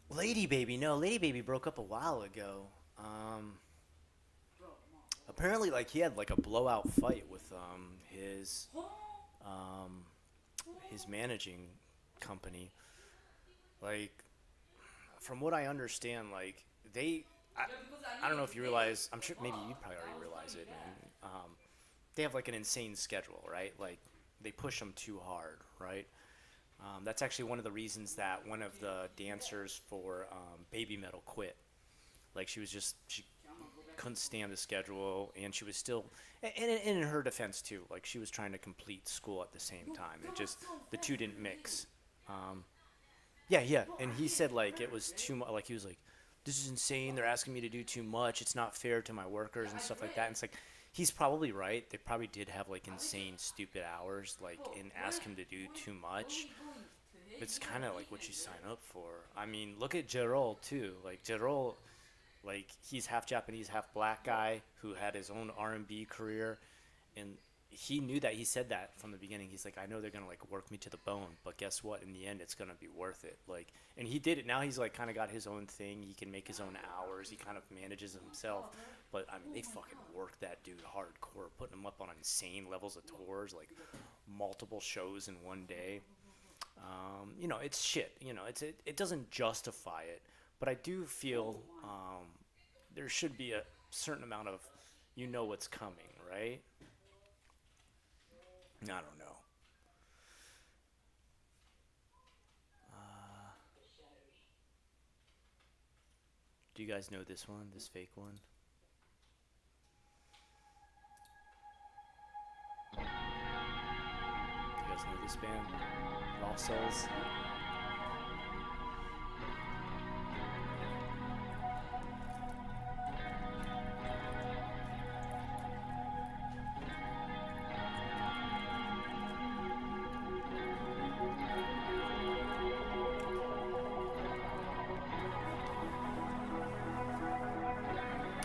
Lady Baby, no, Lady Baby broke up a while ago. Apparently, like he had like a blowout fight with his managing company. Like, from what I understand, like I don't know if you realize. I'm sure maybe you probably already realize it, man. They have like an insane schedule, right? Like they push them too hard, right? That's actually one of the reasons that one of the dancers for Baby Metal quit. Like she couldn't stand the schedule, and she was still, and in her defense too, like she was trying to complete school at the same time. It just the two didn't mix. Yeah, and he said like it was too much. Like he was like, "This is insane. They're asking me to do too much. It's not fair to my workers and stuff like that." And it's like. He's probably right. They probably did have like insane, stupid hours, like, and ask him to do too much. It's kind of like what you sign up for. I mean, look at Gerol too. Like Gerol, like he's half Japanese, half black guy who had his own R&B career, and he knew that. He said that from the beginning. He's like, I know they're gonna like work me to the bone, but guess what? In the end, it's gonna be worth it. Like, and he did it. Now he's like kind of got his own thing. He can make his own hours. He kind of manages himself. But I mean, they fucking worked that dude hardcore, putting him up on insane levels of tours, like multiple shows in one day. You know, it's shit. You know, it doesn't justify it, but I do feel there should be a certain amount of, you know, what's coming, right? I don't know. Do you guys know this one? This fake one? You guys know this band? Lost Souls?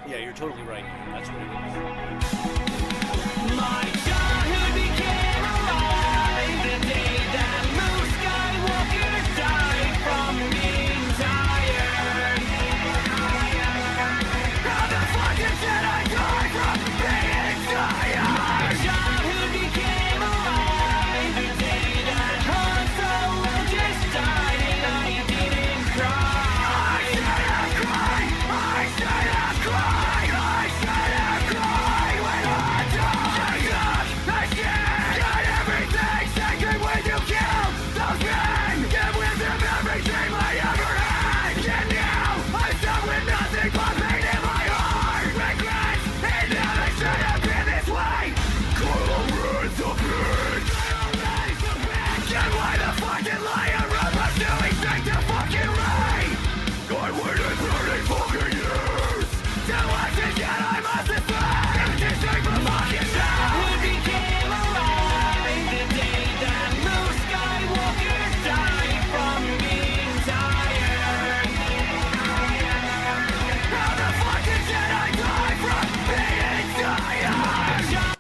Yeah, you're totally right. That's what it is. My childhood became alive the day that Luke Skywalker died from being tired. How the fuck did I die from being tired? My childhood became alive the day that Han Solo just died and I didn't cry. I should have cried. I should have cried. I should have cried when I died. I should get everything sacred when you kill those men. Give with them everything I ever had. And now I'm stuck with nothing but pain in my heart. Regret, it never should have been this way. Kylo Ren's a bitch. And why the fuck did Leia run pursuing straight to fucking Rey? I waited 30 fucking years to watch it, yet I must escape. Empty straight from fucking down. Who became alive the day that Luke Skywalker died from being tired? How the fuck did Jedi die from being tired?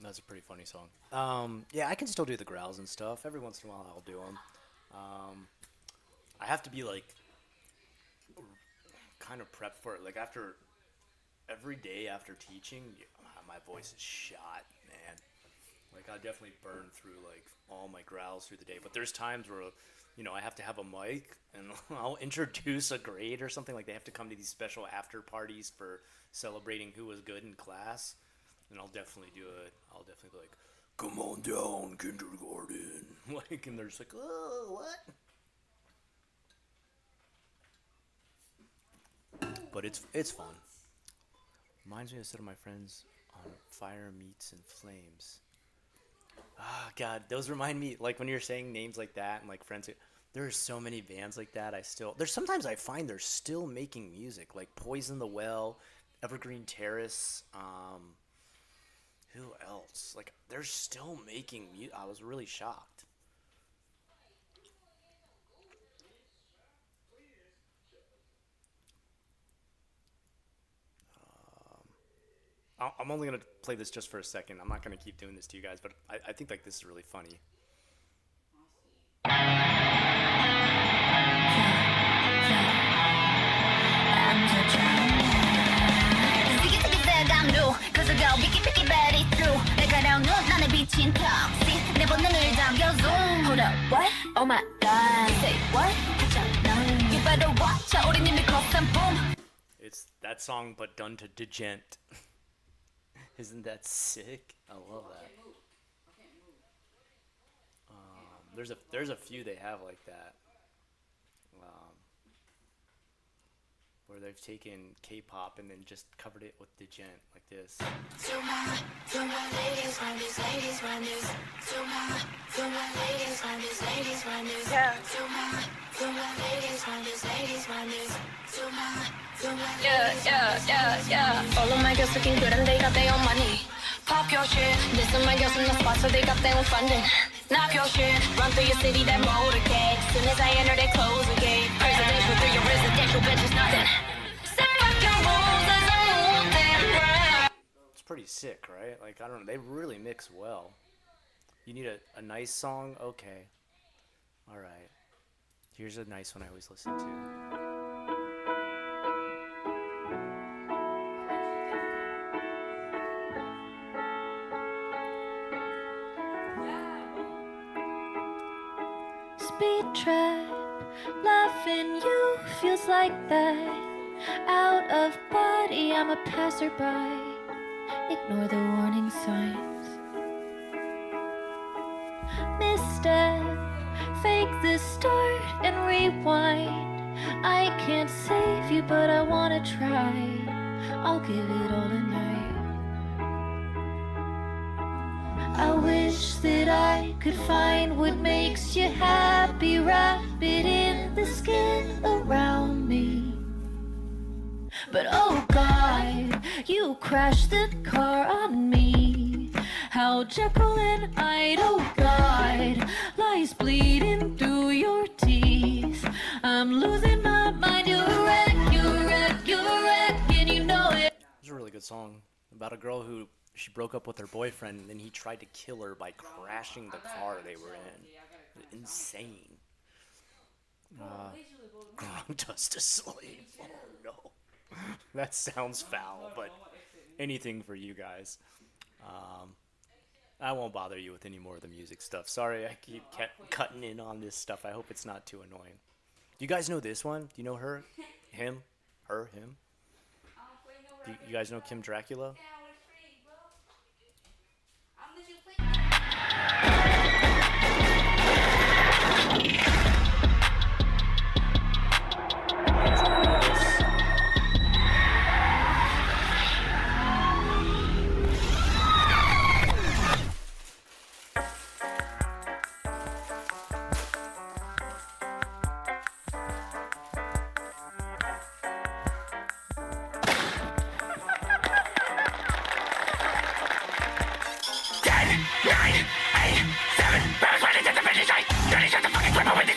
That's a pretty funny song. Yeah, I can still do the growls and stuff. Every once in a while, I'll do them. I have to be like kind of prepped for it. Like every day after teaching, my voice is shot, man. Like I definitely burn through like all my growls through the day. But there's times where, you know, I have to have a mic and I'll introduce a grade or something. Like they have to come to these special after parties for celebrating who was good in class. And I'll definitely do it. I'll definitely be like, come on down, kindergarten. Like, and they're just like, oh, what? But it's fun. Reminds me of some of my friends on Fire Meats and Flames. Ah, God, those remind me, like, when you're saying names like that and, like, friends, there are so many bands like that. There's sometimes I find they're still making music, like Poison the Well, Evergreen Terrace, who else? Like, they're still making music. I was really shocked. I'm only gonna play this just for a second. I'm not gonna keep doing this to you guys, but I think like this is really funny. Hold up, what? Oh my god. You say what? You better watch out. 우리님이 걷던 boom. It's that song, but done to Degent. Isn't that sick? I love that. There's a few they have like that, where they've taken K-pop and then just covered it with Degent like this. To my ladies, run this, ladies, run this. To my ladies, run this, ladies, run this. To my ladies, run this, ladies, run this. To my Yeah. All of my girls looking good and they got their own money. Pop your shit. Listen, my girls in the spot, so they got their own funding. Knock your shit. Run through your city, that motorcade. Soon as I enter, they close the gate. Presidential through your residential, bitch, is nothing. Step back your rules as a rule, damn right. It's pretty sick, right? Like, I don't know, they really mix well. You need a nice song? Okay. Alright. Here's a nice one I always listen to. Speed trap, loving you feels like that. Out of body, I'm a passerby. Ignore the warning signs. Misstep, fake the start and rewind. I can't save you, but I wanna try. I'll give it all tonight. I wish that I could find what makes you happy. Wrap it in the skin around me. But oh God, you crashed the car on me. How Jekyll and Hyde, oh God, lies bleeding through your teeth. I'm losing my mind, you're a wreck, and you know it. It's a really good song about a girl who she broke up with her boyfriend and then he tried to kill her by crashing the car they were in. Insane. Grunt us to sleep. Oh no. That sounds foul, but anything for you guys. I won't bother you with any more of the music stuff. Sorry, I keep cutting in on this stuff. I hope it's not too annoying. Do you guys know this one? Do you know her? Him? Her? Him? Do you guys know Kim Dracula? Shut the fucking grip with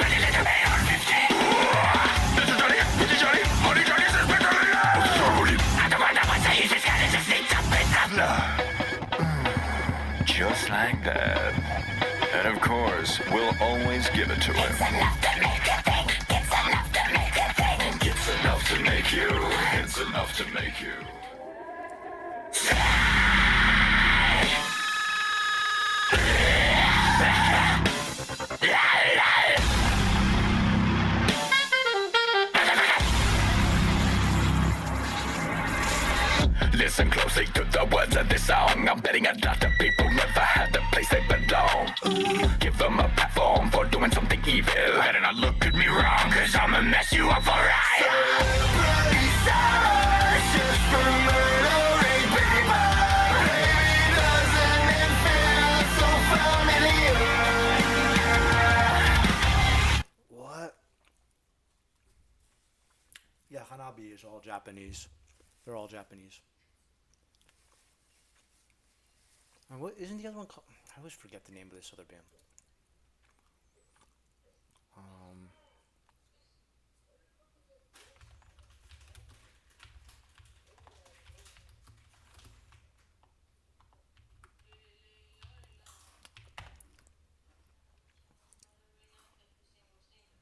listen closely to the words of this song. I'm betting a lot of people never had the place they belong. Give them a platform for doing something evil. Better not look at me wrong, cause I'ma mess you up alright. Just for murdering people. Baby, doesn't it feel so familiar? What? Yeah, Hanabi is all Japanese. They're all Japanese. And what isn't the other one called? I always forget the name of this other band.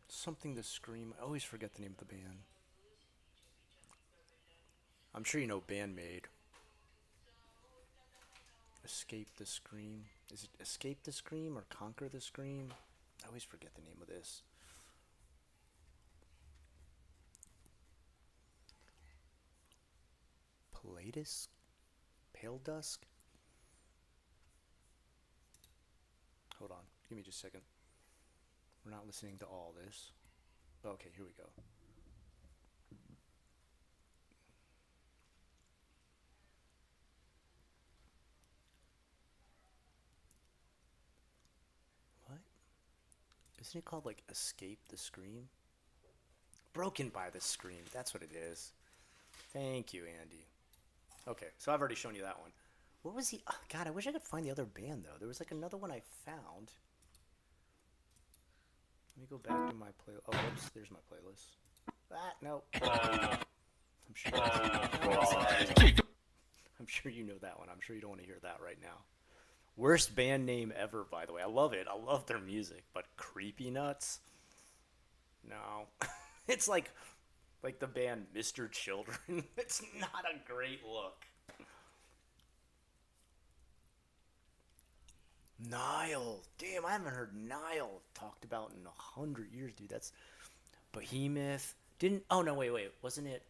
Something to Scream. I always forget the name of the band. I'm sure you know Bandmade. Escape the Scream. Is it Escape the Scream or Conquer the Scream? I always forget the name of this. Palladius? Pale Dusk? Hold on. Give me just a second. We're not listening to all this. Okay, here we go. What? Isn't it called like Escape the Scream? Broken by the Scream. That's what it is. Thank you, Andy. Okay, so I've already shown you that one. What was the... Oh, God, I wish I could find the other band, though. There was like another one I found. Let me go back to my playlist. Oh, whoops, there's my playlist. No. I'm sure you know that one. I'm sure you don't want to hear that right now. Worst band name ever, by the way. I love it. I love their music, but Creepy Nuts? No. It's like the band Mr. Children. It's not a great look. Nile. Damn, I haven't heard Nile talked about in 100 years, dude. That's Behemoth. Oh, no, wait. Wasn't it?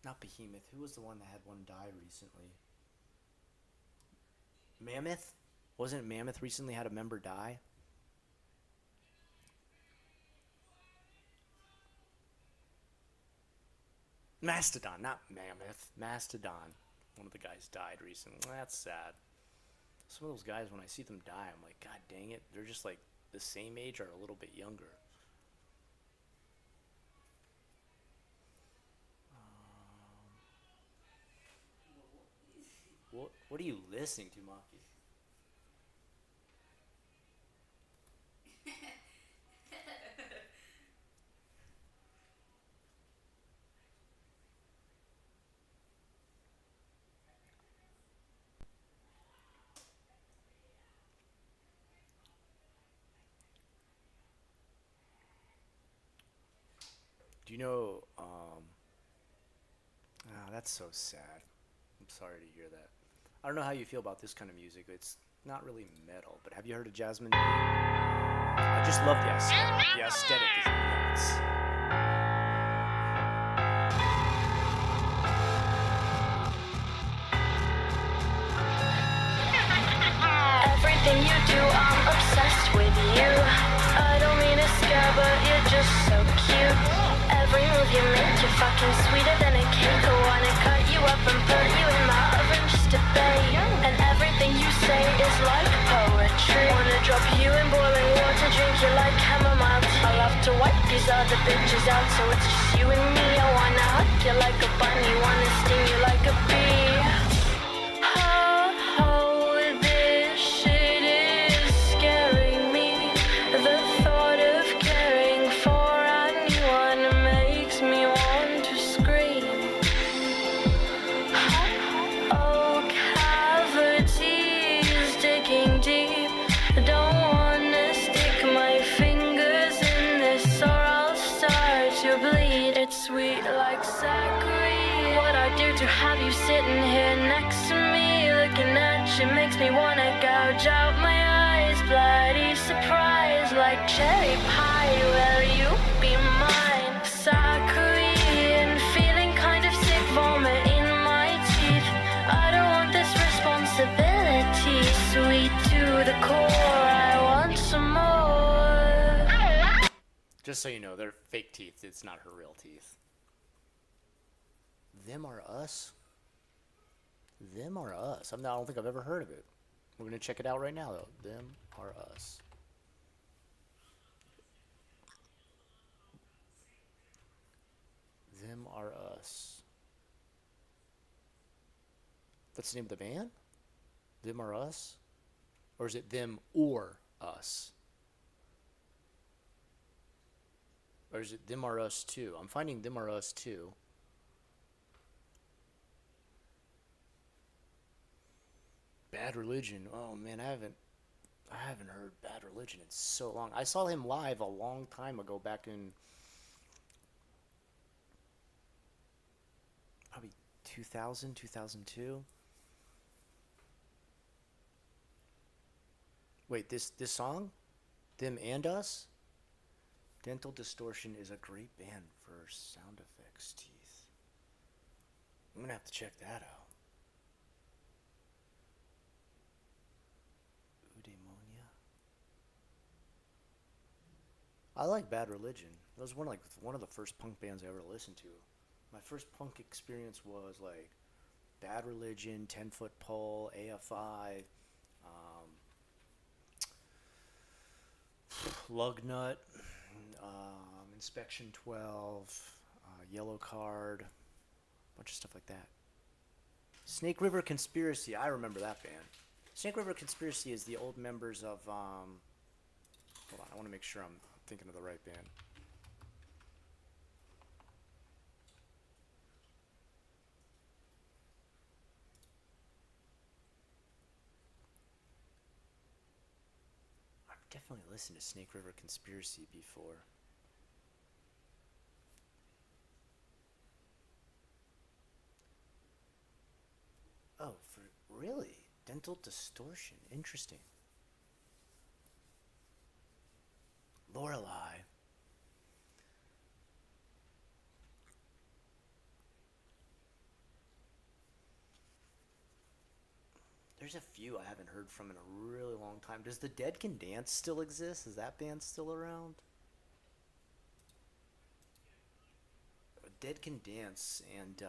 Not Behemoth. Who was the one that had one die recently? Mammoth? Wasn't Mammoth recently had a member die? Mastodon, not Mammoth. Mastodon. One of the guys died recently. That's sad. Some of those guys, when I see them die, I'm like, God dang it. They're just like the same age or a little bit younger. What are you listening to, Maki? Do you know, that's so sad. I'm sorry to hear that. I don't know how you feel about this kind of music. It's not really metal, but have you heard of Jasmine? I just love the aesthetic. The aesthetic is nuts. Everything you do, I'm obsessed with you. I don't mean to scare, but you're just so cute. Every move you make, you're fucking sweeter than a cake. I wanna cut you up and put you in my oven just to bake. And everything you say is like poetry. Wanna drop you in boiling water, drink you like chamomile tea. I love to wipe these other bitches out, so it's just you and me. I wanna hug you like a bunny, wanna sting you like a bee. Sweet like saccharin. What I do to have you sitting here next to me, looking at you makes me wanna gouge out my eyes. Bloody surprise, like cherry pie. Will you be mine? Saccharin, feeling kind of sick, vomit in my teeth. Just so you know, they're fake teeth. It's not her real teeth. Them Are Us? Them Are Us. I don't think I've ever heard of it. We're going to check it out right now, though. Them Are Us. Them Are Us. That's the name of the band? Them Are Us? Or is it Them or Us? Or is it Them Are Us Too? I'm finding Them Are Us Too. Bad Religion. Oh man, I haven't heard Bad Religion in so long. I saw him live a long time ago, back in probably 2000, 2002. Wait, this song? Them and Us? Dental Distortion is a great band for sound effects teeth. I'm gonna have to check that out. Eudaimonia. I like Bad Religion. It was one of the first punk bands I ever listened to. My first punk experience was like Bad Religion, 10 Foot Pole, AFI, Lugnut, Inspection 12, Yellow Card, a bunch of stuff like that. Snake River Conspiracy, I remember that band. Snake River Conspiracy is the old members of, hold on, I want to make sure I'm thinking of the right band. I've definitely listened to Snake River Conspiracy before. Oh, for really? Dental Distortion. Interesting. Lorelei. There's a few I haven't heard from in a really long time. Does The Dead Can Dance still exist? Is that band still around? Dead Can Dance and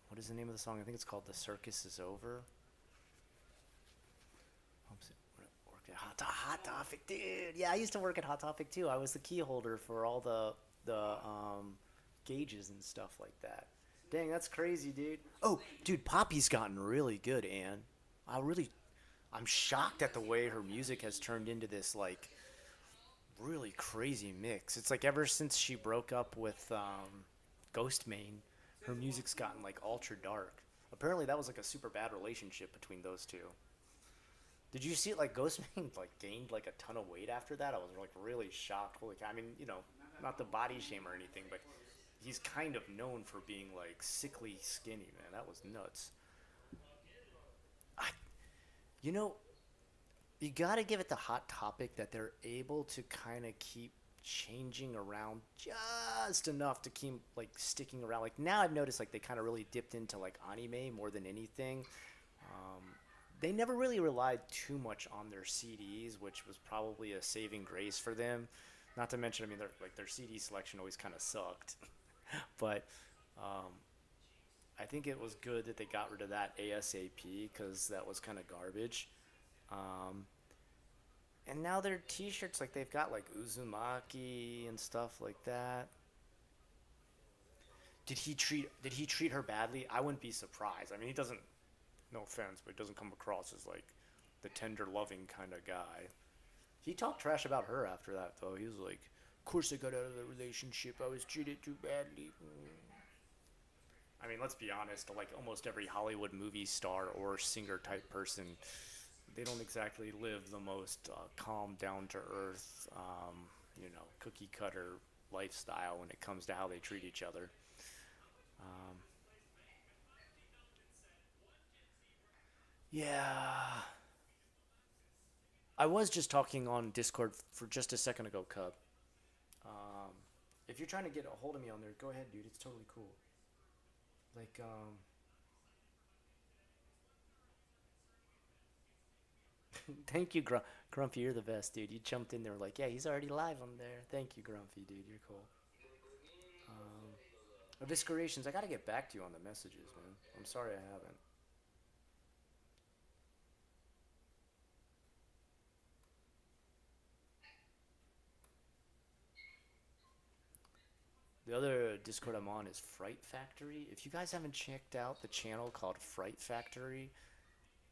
what is the name of the song? I think it's called The Circus Is Over. Work at Hot Topic, dude. Yeah, I used to work at Hot Topic too. I was the key holder for all the gauges and stuff like that. Dang, that's crazy, dude. Oh, dude, Poppy's gotten really good, Ann. I'm shocked at the way her music has turned into this like really crazy mix. It's like ever since she broke up with Ghostmane, her music's gotten like ultra dark. Apparently that was like a super bad relationship between those two. Did you see it? Like Ghostmane like gained like a ton of weight after that. I was like really shocked. Holy cow. I mean, you know, not the body shame or anything, but he's kind of known for being like sickly skinny, man. That was nuts. You know, you gotta give it the Hot Topic that they're able to kind of keep changing around just enough to keep like sticking around. Like now I've noticed like they kind of really dipped into like anime more than anything. They never really relied too much on their CDs, which was probably a saving grace for them. Not to mention, I mean, their CD selection always kind of sucked. But I think it was good that they got rid of that ASAP because that was kind of garbage. And now their T-shirts, like they've got like Uzumaki and stuff like that. Did he treat her badly? I wouldn't be surprised. I mean, he doesn't. No offense, but he doesn't come across as like the tender, loving kind of guy. He talked trash about her after that, though. He was like, "Of course I got out of the relationship. I was treated too badly." I mean, let's be honest. Like almost every Hollywood movie star or singer type person, they don't exactly live the most calm, down to earth, cookie cutter lifestyle when it comes to how they treat each other. Yeah. I was just talking on Discord for just a second ago, Cub. Um, if you're trying to get a hold of me on there, go ahead, dude. It's totally cool. Like, Thank you, Grumpy. You're the best, dude. You jumped in there like, yeah, he's already live on there. Thank you, Grumpy, dude. You're cool. Eviscerations. I gotta get back to you on the messages, man. I'm sorry I haven't. The other Discord I'm on is Fright Factory. If you guys haven't checked out the channel called Fright Factory,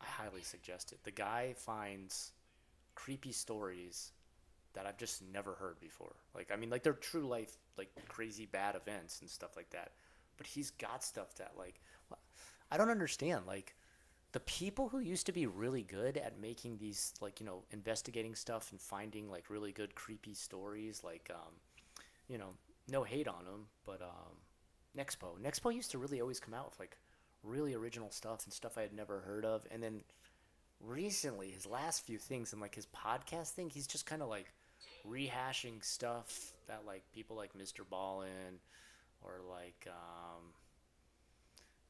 I highly suggest it. The guy finds creepy stories that I've just never heard before. Like, I mean, like, they're true life, like, crazy bad events and stuff like that. But he's got stuff that, like, I don't understand. Like, the people who used to be really good at making these, like, investigating stuff and finding, like, really good creepy stories, like, you know, no hate on them, but, Nexpo used to really always come out with, like, really original stuff and stuff I had never heard of. And then recently, his last few things and, like, his podcast thing, he's just kind of, like, rehashing stuff that, like, people like Mr. Ballin or, like,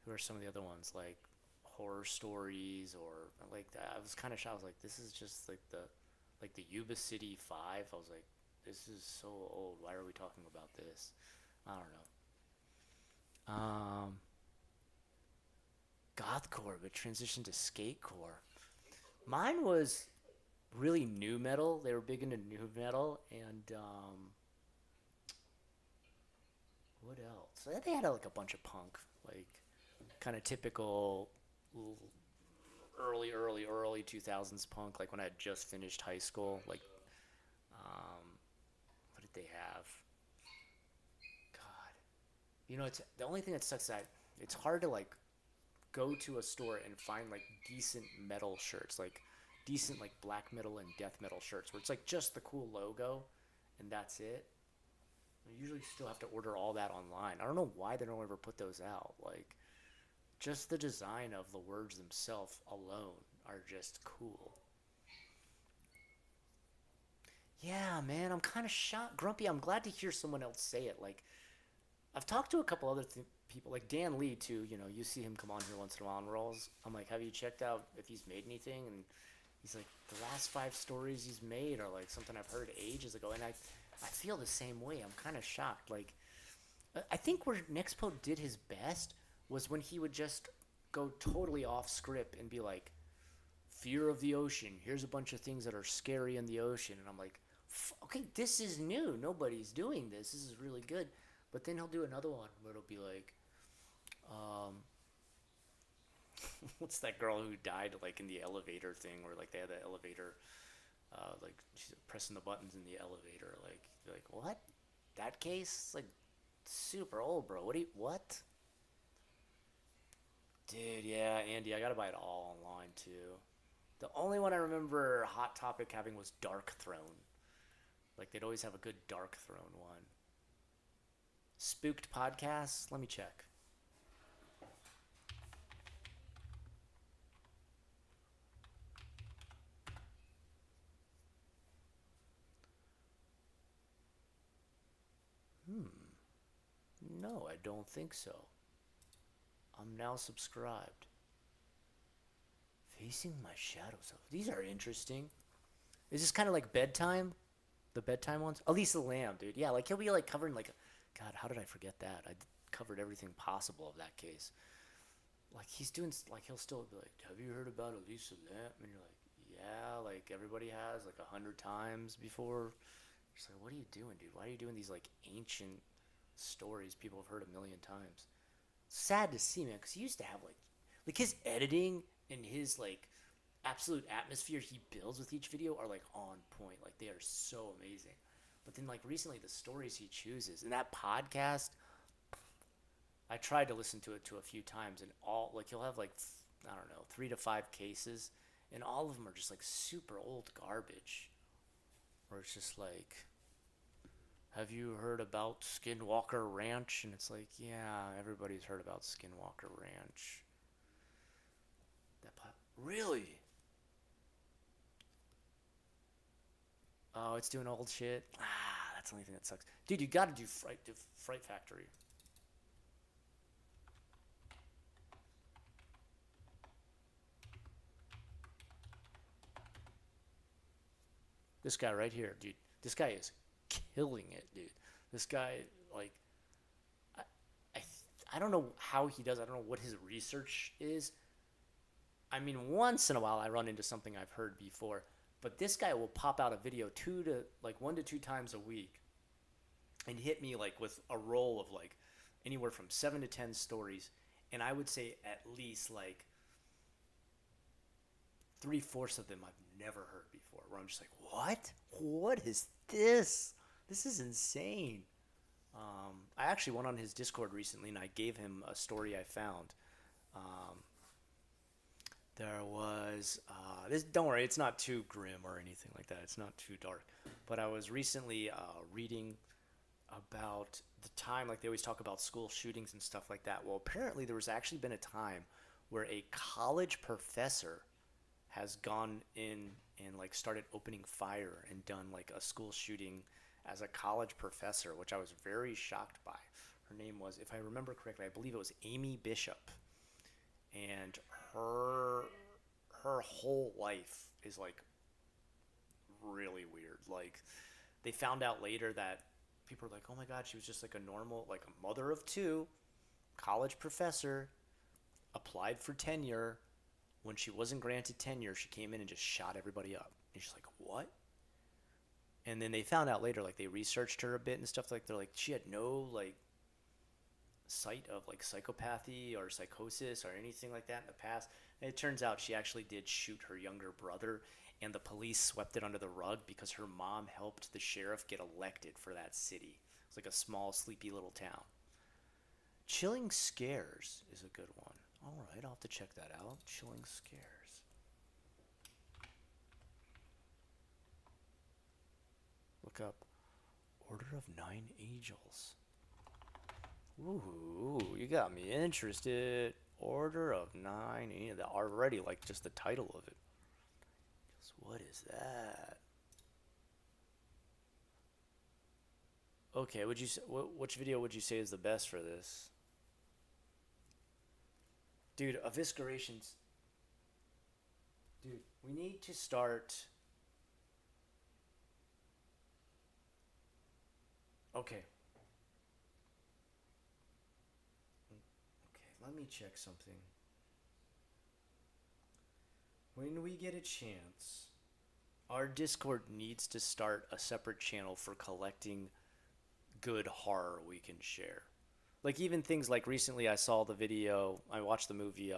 who are some of the other ones, like horror stories or like that. I was kind of shocked. I was like, this is just like the Yuba City 5. I was like, this is so old. Why are we talking about this? I don't know. Gothcore, but transitioned to skatecore. Mine was really new metal. They were big into new metal, and what else? They had like a bunch of punk, like kind of typical early 2000s punk, like when I had just finished high school. Like, what did they have? God, it's the only thing that sucks that it's hard to like go to a store and find like decent metal shirts, like decent like black metal and death metal shirts, where it's like just the cool logo, and that's it. You usually still have to order all that online. I don't know why they don't ever put those out. Like, just the design of the words themselves alone are just cool. Yeah, man, I'm kind of shocked. Grumpy, I'm glad to hear someone else say it. Like, I've talked to a couple other people, like Dan Lee, too. You see him come on here once in a while, and I'm like, have you checked out if he's made anything? And he's like, the last 5 stories he's made are, like, something I've heard ages ago. And I feel the same way. I'm kind of shocked. Like, I think where Nexpo did his best was when he would just go totally off script and be like, fear of the ocean. Here's a bunch of things that are scary in the ocean. And I'm like, okay, this is new. Nobody's doing this. This is really good. But then he'll do another one where it'll be like, what's that girl who died like in the elevator thing where like they had the elevator, like she's pressing the buttons in the elevator. Like, you're like, what? That case? It's like super old, bro. What? Dude, yeah, Andy, I gotta buy it all online too. The only one I remember Hot Topic having was Dark Throne. Like, they'd always have a good Dark Throne one. Spooked podcasts? Let me check. No, I don't think so. I'm now subscribed. Facing my shadows. These are interesting. Is this kind of like bedtime? The bedtime ones? Elisa Lamb, dude. Yeah, like he'll be like covering like, God, how did I forget that? I covered everything possible of that case. Like he's doing, like he'll still be like, have you heard about Elisa Lamb? And you're like, yeah, like everybody has like 100 times before. Just like, what are you doing, dude? Why are you doing these like ancient stories people have heard a million times? Sad to see, man, because he used to have like his editing and his like absolute atmosphere he builds with each video are like on point. Like they are so amazing. But then like recently the stories he chooses and that podcast, I tried to listen to it a few times, and all like he'll have like I don't know 3 to 5 cases, and all of them are just like super old garbage. Where it's just like, have you heard about Skinwalker Ranch? And it's like, yeah, everybody's heard about Skinwalker Ranch. Really? Oh, it's doing old shit. That's the only thing that sucks, dude. You got to do Fright Factory. This guy right here, dude. This guy is killing it, dude. This guy, like, I, I, I don't know how he does. I don't know what his research is. I mean, once in a while I run into something I've heard before, but this guy will pop out a video 1 to 2 times a week, and hit me like with a roll of like anywhere from 7 to 10 stories, and I would say at least like 3/4 of them I've never heard before. Where I'm just like, what? What is this? This is insane. I actually went on his Discord recently and I gave him a story I found. There was this. Don't worry, it's not too grim or anything like that. It's not too dark. But I was recently reading about the time, like they always talk about school shootings and stuff like that. Well, apparently there was actually been a time where a college professor has gone in and like started opening fire and done like a school shooting as a college professor, which I was very shocked by. Her name was, if I remember correctly, I believe it was Amy Bishop, and her whole life is like really weird. Like they found out later that people were like, oh my god, she was just like a normal, like a mother of two, college professor, applied for tenure. When she wasn't granted tenure, she came in and just shot everybody up. And she's like, what? And then they found out later, like they researched her a bit and stuff, like they're like, she had no like sight of like psychopathy or psychosis or anything like that in the past. And it turns out she actually did shoot her younger brother, and the police swept it under the rug because her mom helped the sheriff get elected for that city. It's like a small, sleepy little town. Chilling Scares is a good one. All right, I'll have to check that out. Chilling Scares. Look up Order of Nine Angels. Ooh, you got me interested. Order of Nine Angels. Already, like, just the title of it. What is that? Okay, would you which video would you say is the best for this? Dude, eviscerations. Dude, we need to start. Okay. Okay, let me check something. When we get a chance, our Discord needs to start a separate channel for collecting good horror we can share. Like even things like recently I saw the video, I watched the movie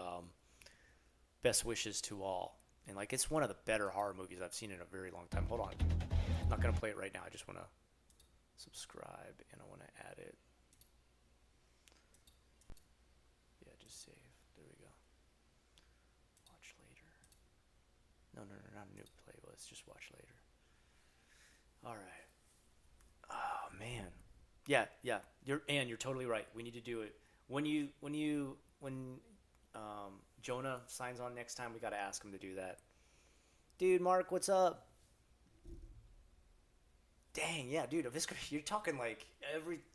Best Wishes to All. And like it's one of the better horror movies I've seen in a very long time. Hold on. I'm not going to play it right now. I just want to subscribe and I want to add it. Yeah, just save. There we go. Watch later. No, not a new playlist. Just watch later. All right. Oh man. Yeah. You're totally right. We need to do it when Jonah signs on next time. We got to ask him to do that. Dude, Mark, what's up? Dang, yeah, dude, you're talking like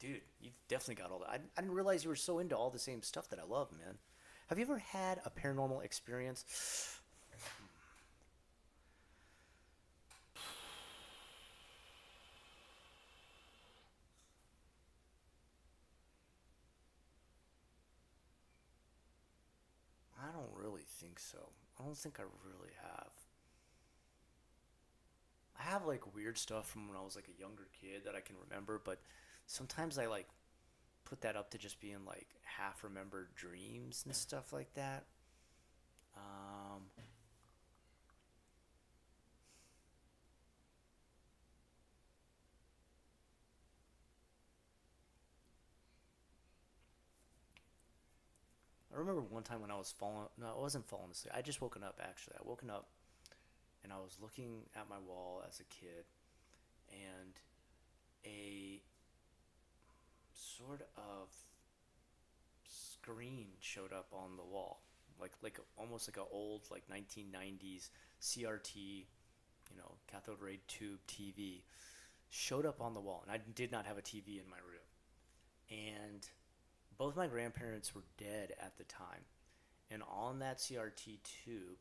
dude, you've definitely got all that. I didn't realize you were so into all the same stuff that I love, man. Have you ever had a paranormal experience? I don't really think so. I don't think I really have. I have like weird stuff from when I was like a younger kid that I can remember, but sometimes I like put that up to just being like half remembered dreams and stuff like that. I remember one time when I was no, I wasn't falling asleep. I just woken up actually. I woken up and I was looking at my wall as a kid, and a sort of screen showed up on the wall, like almost like an old like 1990s CRT, cathode ray tube TV, showed up on the wall, and I did not have a TV in my room, and both my grandparents were dead at the time, and on that CRT tube,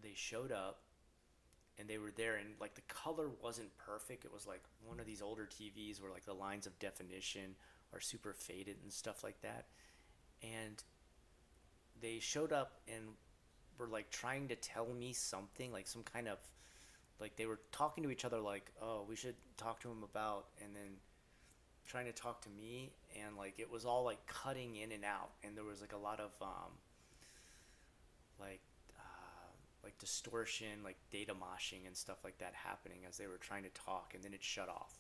they showed up, and they were there, and like the color wasn't perfect. It was like one of these older TVs where like the lines of definition are super faded and stuff like that. And they showed up and were like trying to tell me something, like some kind of, like they were talking to each other like, oh, we should talk to him about, and then trying to talk to me, and like it was all like cutting in and out, and there was like a lot of like like distortion, like data moshing and stuff like that happening as they were trying to talk, and then it shut off.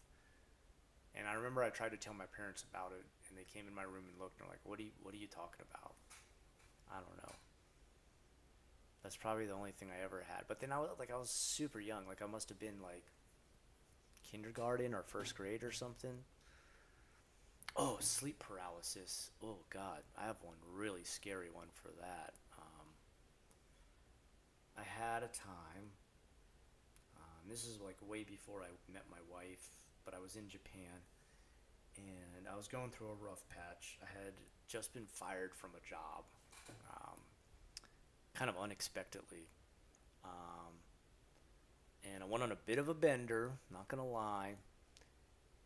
And I remember I tried to tell my parents about it, and they came in my room and looked, and they're like, what are you talking about? I don't know. That's probably the only thing I ever had. But then I was super young. Like I must have been like kindergarten or first grade or something. Oh, sleep paralysis. Oh God, I have one really scary one for that. I had a time. This is like way before I met my wife, but I was in Japan, and I was going through a rough patch. I had just been fired from a job, kind of unexpectedly, and I went on a bit of a bender. Not gonna lie,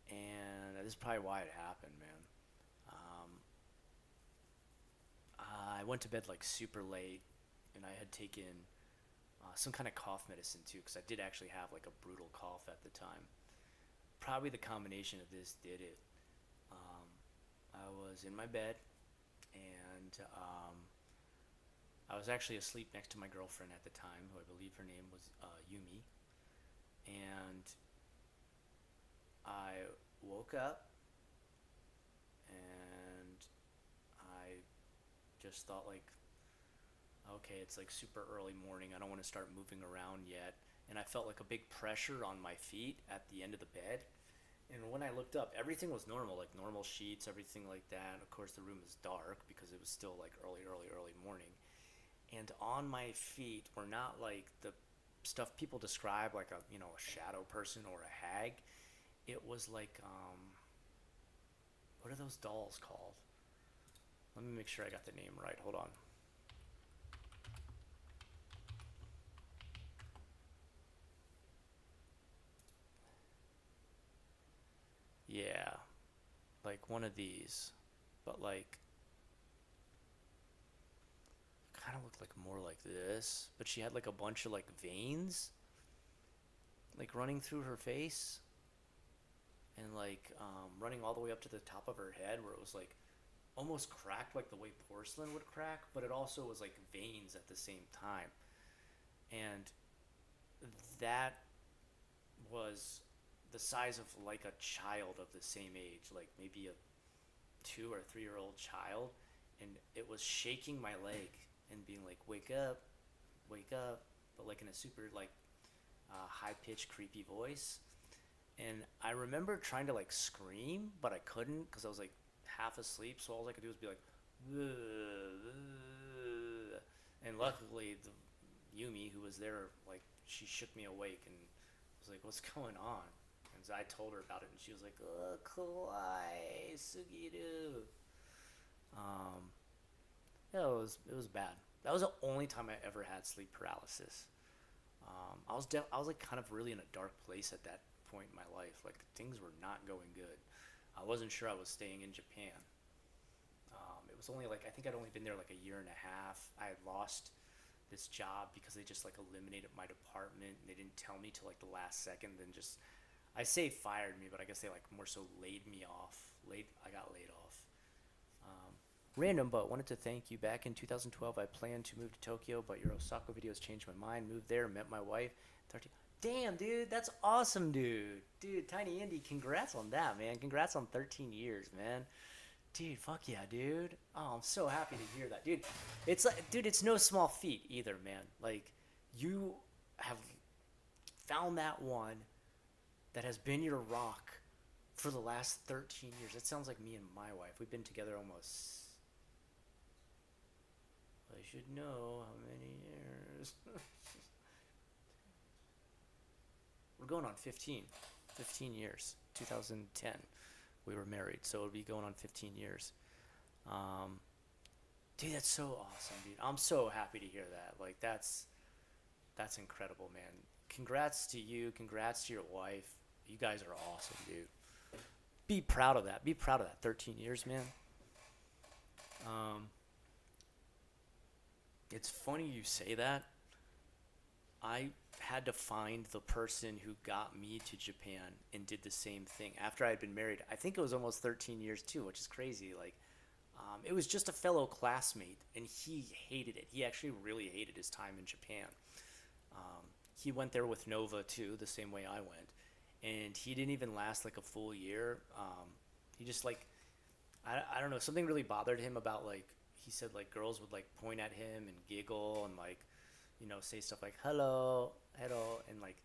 and this is probably why it happened, man. I went to bed like super late, and I had taken some kind of cough medicine too, because I did actually have like a brutal cough at the time. Probably the combination of this did it. I was in my bed, and I was actually asleep next to my girlfriend at the time, who I believe her name was Yumi. And I woke up, and I just thought like, okay, it's like super early morning. I don't want to start moving around yet. And I felt like a big pressure on my feet at the end of the bed. And when I looked up, everything was normal, like normal sheets, everything like that. Of course, the room is dark because it was still like early morning. And on my feet were not like the stuff people describe, like a shadow person or a hag. It was like what are those dolls called? Let me make sure I got the name right. Hold on. Yeah, like one of these, but like kind of looked like more like this, but she had like a bunch of like veins like running through her face, and like running all the way up to the top of her head, where it was like almost cracked like the way porcelain would crack, but it also was like veins at the same time. And that was the size of like a child of the same age, like maybe a 2 or 3 year old child, and it was shaking my leg and being like, wake up, but like in a super like high pitched creepy voice. And I remember trying to like scream, but I couldn't because I was like half asleep, so all I could do was be like, and luckily the Yumi, who was there, like she shook me awake and was like, what's going on? And so I told her about it, and she was like, oh, kawaii sugiru. Yeah, it was bad. That was the only time I ever had sleep paralysis. I was like kind of really in a dark place at that point in my life. Like things were not going good. I wasn't sure I was staying in Japan. It was only like, I think I'd only been there like a year and a half. I had lost this job because they just like eliminated my department, and they didn't tell me till like the last second. Then just, I say fired me, but I guess they like more so laid me off. I got laid off. Random, but wanted to thank you. Back in 2012, I planned to move to Tokyo, but your Osaka videos changed my mind. Moved there, met my wife. 13. Damn, dude, that's awesome, dude. Dude, Tiny Indy, congrats on that, man. Congrats on 13 years, man. Dude, fuck yeah, dude. Oh, I'm so happy to hear that, dude. It's like, dude, it's no small feat either, man. Like, you have found that one that has been your rock for the last 13 years. That sounds like me and my wife. We've been together almost, I should know how many years. We're going on 15 years. 2010 we were married, so it'll be going on 15 years. Dude, that's so awesome, dude. I'm so happy to hear that. Like, that's incredible, man. congrats to you. Congrats to your wife. You guys are awesome, dude. Be proud of that. Be proud of that. 13 years, man. It's funny you say that. I had to find the person who got me to Japan and did the same thing after I had been married. I think it was almost 13 years too, which is crazy. Like, it was just a fellow classmate, and he hated it. He actually really hated his time in Japan. He went there with Nova too, the same way I went, and he didn't even last like a full year. He just like, I don't know, something really bothered him about like, he said like girls would like point at him and giggle and like, you know, say stuff like hello, hello, and like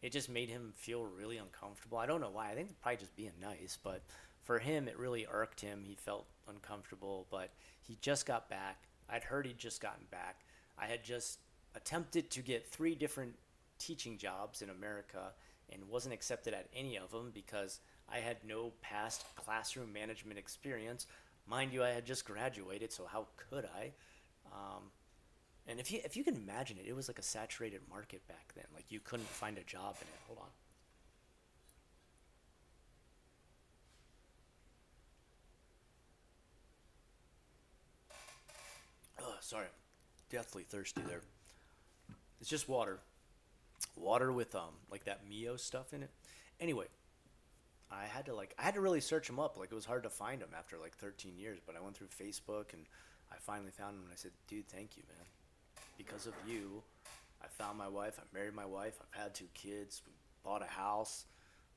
it just made him feel really uncomfortable. I don't know why. I think probably just being nice, but for him it really irked him. He felt uncomfortable, but he just got back. I'd heard he'd just gotten back. I had just attempted to get 3 different teaching jobs in America and wasn't accepted at any of them because I had no past classroom management experience. Mind you, I had just graduated, so how could I? And if you can imagine it, it was like a saturated market back then. Like you couldn't find a job in it. Hold on. Oh, sorry. Deathly thirsty there. It's just water. Water with like that Mio stuff in it. Anyway, I had to really search him up. Like it was hard to find him after like 13 years, but I went through Facebook and I finally found him and I said, "Dude, thank you, man. Because of you, I found my wife. I married my wife. I've had 2 kids. We bought a house.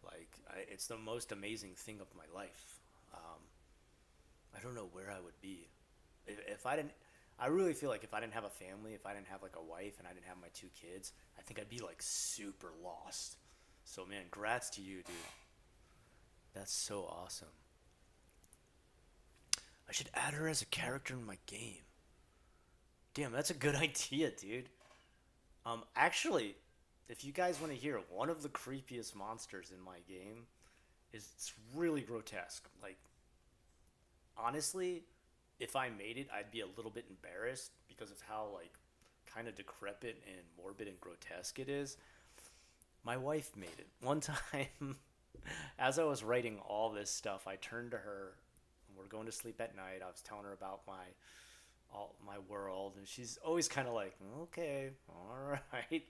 Like it's the most amazing thing of my life. I don't know where I would be if I didn't. I really feel like if I didn't have a family, if I didn't have like a wife and I didn't have my 2 kids, I think I'd be like super lost. So man, congrats to you, dude. That's so awesome. I should add her as a character in my game. Damn, that's a good idea, dude. Actually, if you guys want to hear, one of the creepiest monsters in my game is it's really grotesque. Like, honestly, if I made it, I'd be a little bit embarrassed because of how like kind of decrepit and morbid and grotesque it is. My wife made it. One time, as I was writing all this stuff, I turned to her. We're going to sleep at night. I was telling her about my world, and she's always kind of like, okay, all right.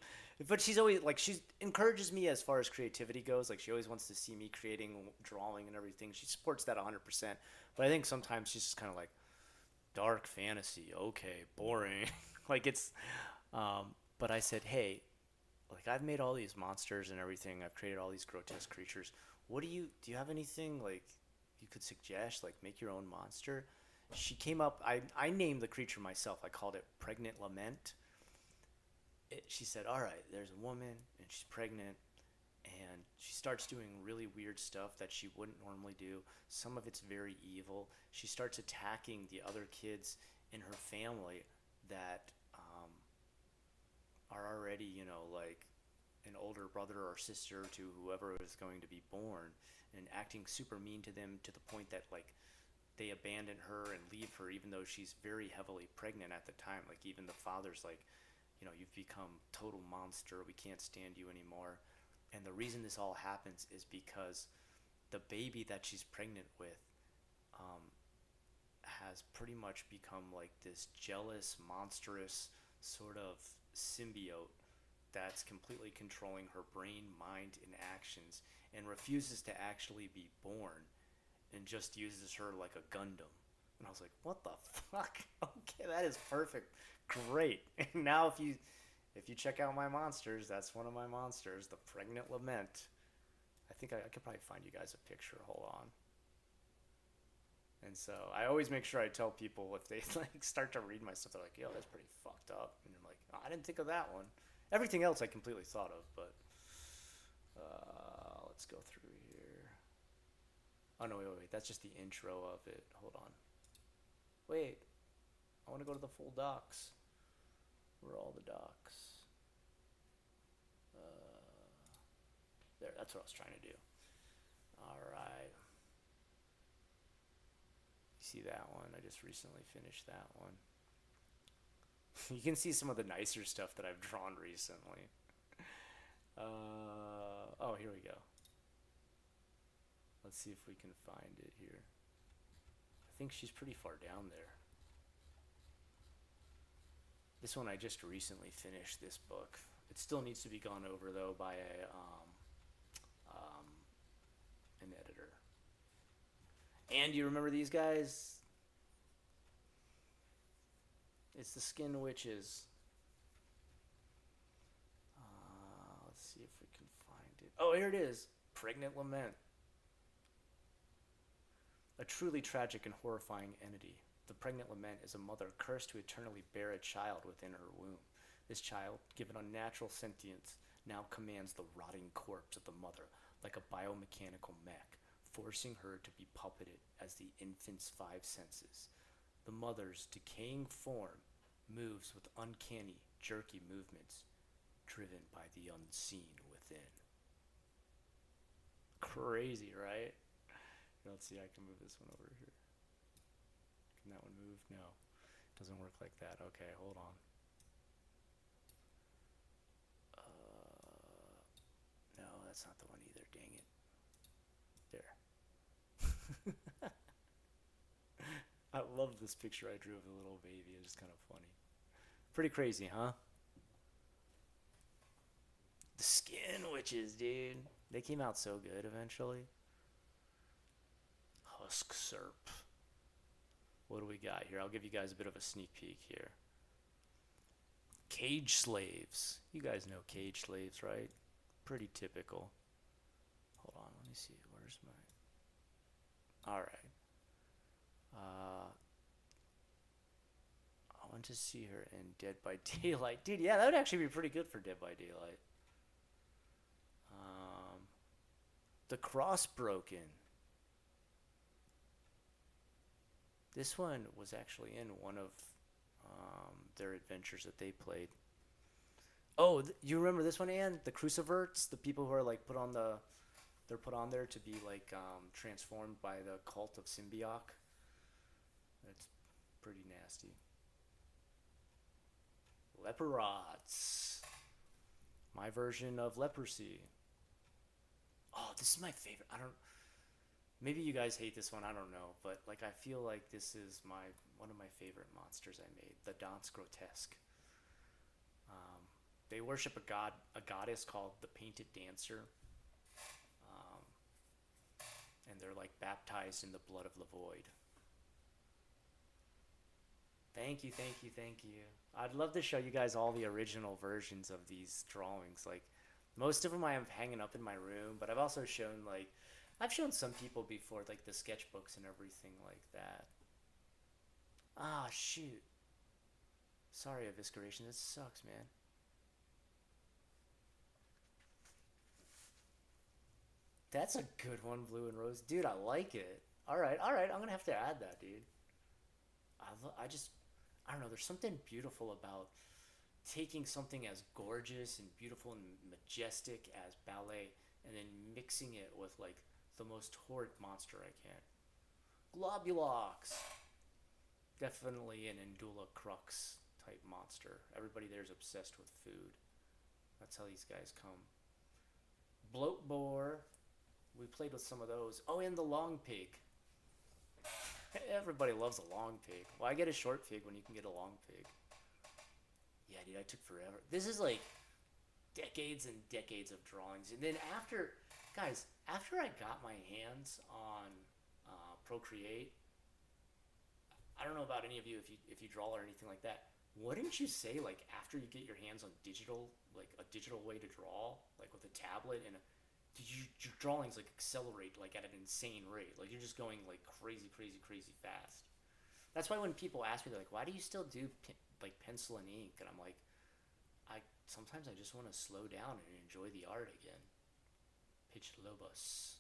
But she's always like, she encourages me as far as creativity goes. Like she always wants to see me creating, drawing, and everything. She supports that 100%. But I think sometimes she's just kind of like, dark fantasy, okay, boring. Like it's, but I said, hey, like I've made all these monsters and everything. I've created all these grotesque creatures. Do you have anything like you could suggest? Like make your own monster? She came up, I named the creature myself. I called it Pregnant Lament. She said, all right, there's a woman and she's pregnant and she starts doing really weird stuff that she wouldn't normally do. Some of it's very evil. She starts attacking the other kids in her family that are already, you know, like an older brother or sister to whoever is going to be born, and acting super mean to them to the point that like they abandon her and leave her even though she's very heavily pregnant at the time. Like even the father's like, you know, you've become total monster. We can't stand you anymore. And the reason this all happens is because the baby that she's pregnant with has pretty much become like this jealous, monstrous sort of symbiote that's completely controlling her brain, mind, and actions, and refuses to actually be born and just uses her like a Gundam. And I was like, what the fuck? Okay, that is perfect. Great. And now if you check out my monsters, that's one of my monsters, the Pregnant Lament. I think I could probably find you guys a picture. Hold on. And so I always make sure I tell people if they like start to read my stuff, they're like, yo, that's pretty fucked up. And I'm like, oh, I didn't think of that one. Everything else I completely thought of, but let's go through here. Oh, no, wait. That's just the intro of it. Hold on. Wait. I want to go to the full docs. Where are all the docs? There, that's what I was trying to do. All right. You see that one? I just recently finished that one. You can see some of the nicer stuff that I've drawn recently. Oh, here we go. Let's see if we can find it here. I think she's pretty far down there. This one I just recently finished this book. It still needs to be gone over though by an editor. And you remember these guys? It's the Skin Witches. Let's see if we can find it. Oh, here it is. Pregnant Lament. A truly tragic and horrifying entity. The pregnant lament is a mother cursed to eternally bear a child within her womb. This child, given unnatural sentience, now commands the rotting corpse of the mother like a biomechanical mech, forcing her to be puppeted as the infant's five senses. The mother's decaying form moves with uncanny, jerky movements, driven by the unseen within. Crazy, right? Let's see, I can move this one over here. Can that one move? No. Doesn't work like that. Okay, hold on. No, that's not the one either. Dang it. There. I love this picture I drew of the little baby. It's just kind of funny. Pretty crazy, huh? The Skin Witches, dude. They came out so good eventually. Husk Serp. What do we got here? I'll give you guys a bit of a sneak peek here. Cage Slaves. You guys know Cage Slaves, right? Pretty typical. Hold on, let me see. Where's my... Alright. I want to see her in Dead by Daylight. Dude, yeah, that would actually be pretty good for Dead by Daylight. The Crossbroken. This one was actually in one of their adventures that they played. Oh, you remember this one, Anne? The Cruciverts, the people who are like they're put on there to be like transformed by the cult of Symbiote. That's pretty nasty. Leperods. My version of leprosy. Oh, this is my favorite. Maybe you guys hate this one, I don't know, but like I feel like this is one of my favorite monsters I made, the Danse Grotesque. They worship a goddess called the Painted Dancer, and they're like baptized in the blood of the void. Thank you, thank you, thank you. I'd love to show you guys all the original versions of these drawings. Like most of them I have hanging up in my room, but I've also shown I've shown some people before, like the sketchbooks and everything like that. Ah, shoot. Sorry, Evisceration. This sucks, man. That's a good one, Blue and Rose. Dude, I like it. Alright, alright. I'm gonna have to add that, dude. I don't know. There's something beautiful about taking something as gorgeous and beautiful and majestic as ballet and then mixing it with, like, the most horrid monster I can. Globulox. Definitely an Indula Crux type monster. Everybody there's obsessed with food. That's how these guys come. Bloat Boar. We played with some of those. Oh, and the Long Pig. Everybody loves a long pig. Why get a short pig when you can get a long pig? Yeah, dude, I took forever. This is like decades and decades of drawings. And then after I got my hands on Procreate, I don't know about any of you if you draw or anything like that. Wouldn't you say, like, after you get your hands on digital, like a digital way to draw, like with a tablet and your drawings like accelerate like at an insane rate. Like you're just going like crazy fast. That's why when people ask me, they're like, why do you still do like pencil and ink? And I'm like, sometimes I just want to slow down and enjoy the art again. Pitch Lobos.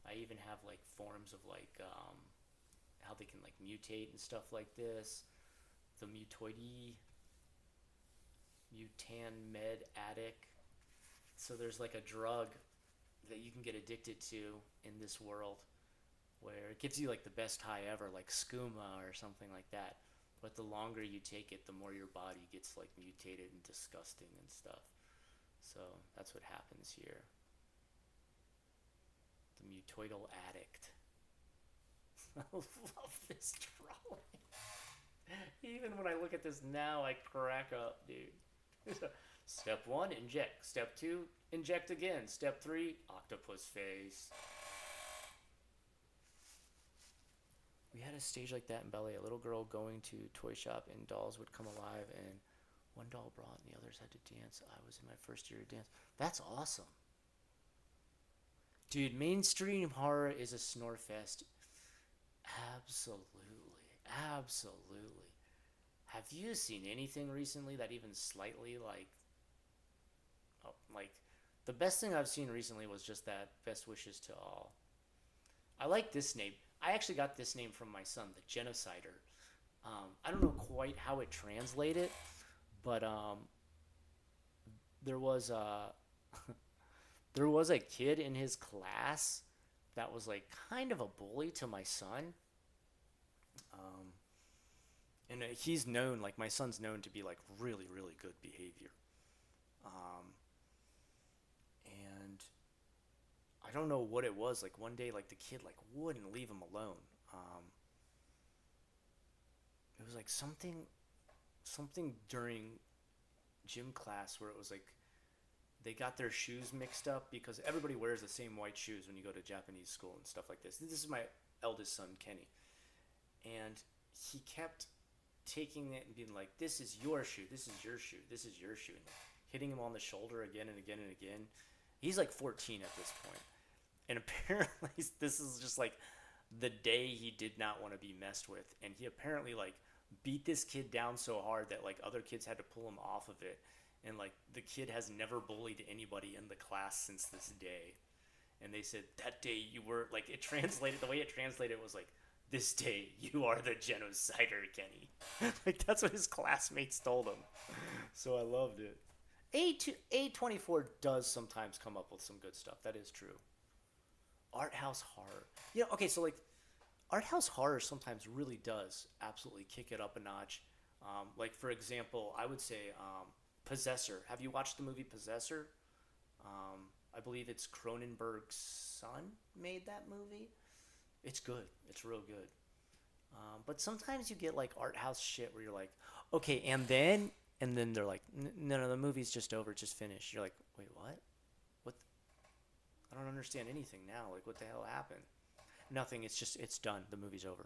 I even have like forms of like how they can like mutate and stuff like this. The Mutoidy, Mutan Med Addict. So there's like a drug that you can get addicted to in this world where it gives you like the best high ever, like skooma or something like that. But the longer you take it, the more your body gets like mutated and disgusting and stuff. So that's what happens here. The Mutoidal Addict. I love this drawing. Even when I look at this now, I crack up, dude. Step 1, inject. Step 2, inject again. Step 3, octopus face. We had a stage like that in ballet. A little girl going to a toy shop and dolls would come alive and one doll brought and the others had to dance. I was in my first year of dance. That's awesome. Dude, mainstream horror is a snore fest. Absolutely. Absolutely. Have you seen anything recently that even slightly like the best thing I've seen recently was just that Best Wishes to All. I like this name. I actually got this name from my son, the Genocider. I don't know quite how it translated, but there was a there was a kid in his class that was like kind of a bully to my son. And he's known, like my son's known to be like really, really good behavior. And I don't know what it was. Like one day, like the kid like wouldn't leave him alone. It was like something during gym class where it was like they got their shoes mixed up because everybody wears the same white shoes when you go to Japanese school and stuff like this. This is my eldest son, Kenny. And he kept taking it and being like, this is your shoe, this is your shoe, this is your shoe. And hitting him on the shoulder again and again and again. He's like 14 at this point. And apparently this is just like the day he did not want to be messed with. And he apparently like beat this kid down so hard that like other kids had to pull him off of it. And like the kid has never bullied anybody in the class since this day. And they said that day you were like, it translated, the way it translated was like, this day you are the genocider, Kenny. Like that's what his classmates told him. So I loved it. A24 does sometimes come up with some good stuff. That is true. Art house horror. You know, okay, so like art house horror sometimes really does absolutely kick it up a notch. Like for example, I would say Possessor. Have you watched the movie Possessor? I believe it's Cronenberg's son made that movie. It's good. It's real good. But sometimes you get like art house shit where you're like, okay, and then they're like, no, the movie's just over, just finished. You're like, wait, what? What? I don't understand anything now. Like, what the hell happened? Nothing. It's done. The movie's over.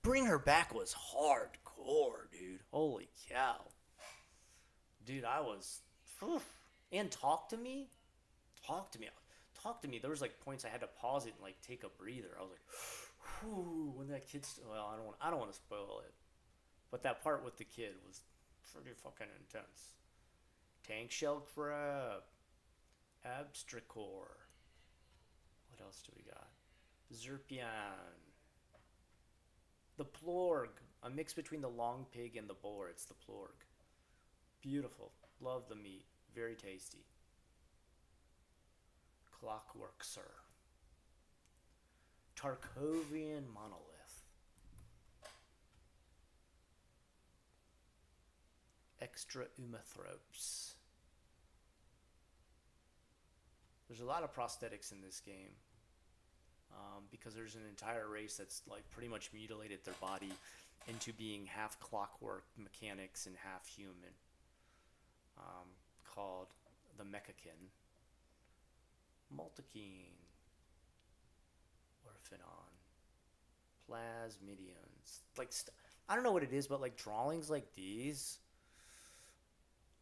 Bring Her Back was hardcore, dude. Holy cow. Dude, I was... And Talk to Me? Talk to Me. There was like points I had to pause it and like take a breather. I was like, whew, when that kid's... Well, I don't want to spoil it. But that part with the kid was pretty fucking intense. Tank Shell Crab. Abstracor. What else do we got? Zerpian. The Plorg. A mix between the long pig and the boar. It's the Plorg. Beautiful. Love the meat. Very tasty. Clockwork Sir. Tarkovian Monolith. Extra Umathropes. There's a lot of prosthetics in this game because there's an entire race that's like pretty much mutilated their body into being half clockwork mechanics and half human, called the Mechakin. Multikine, Orphanon, Plasmidians. Like, I don't know what it is, but like drawings like these,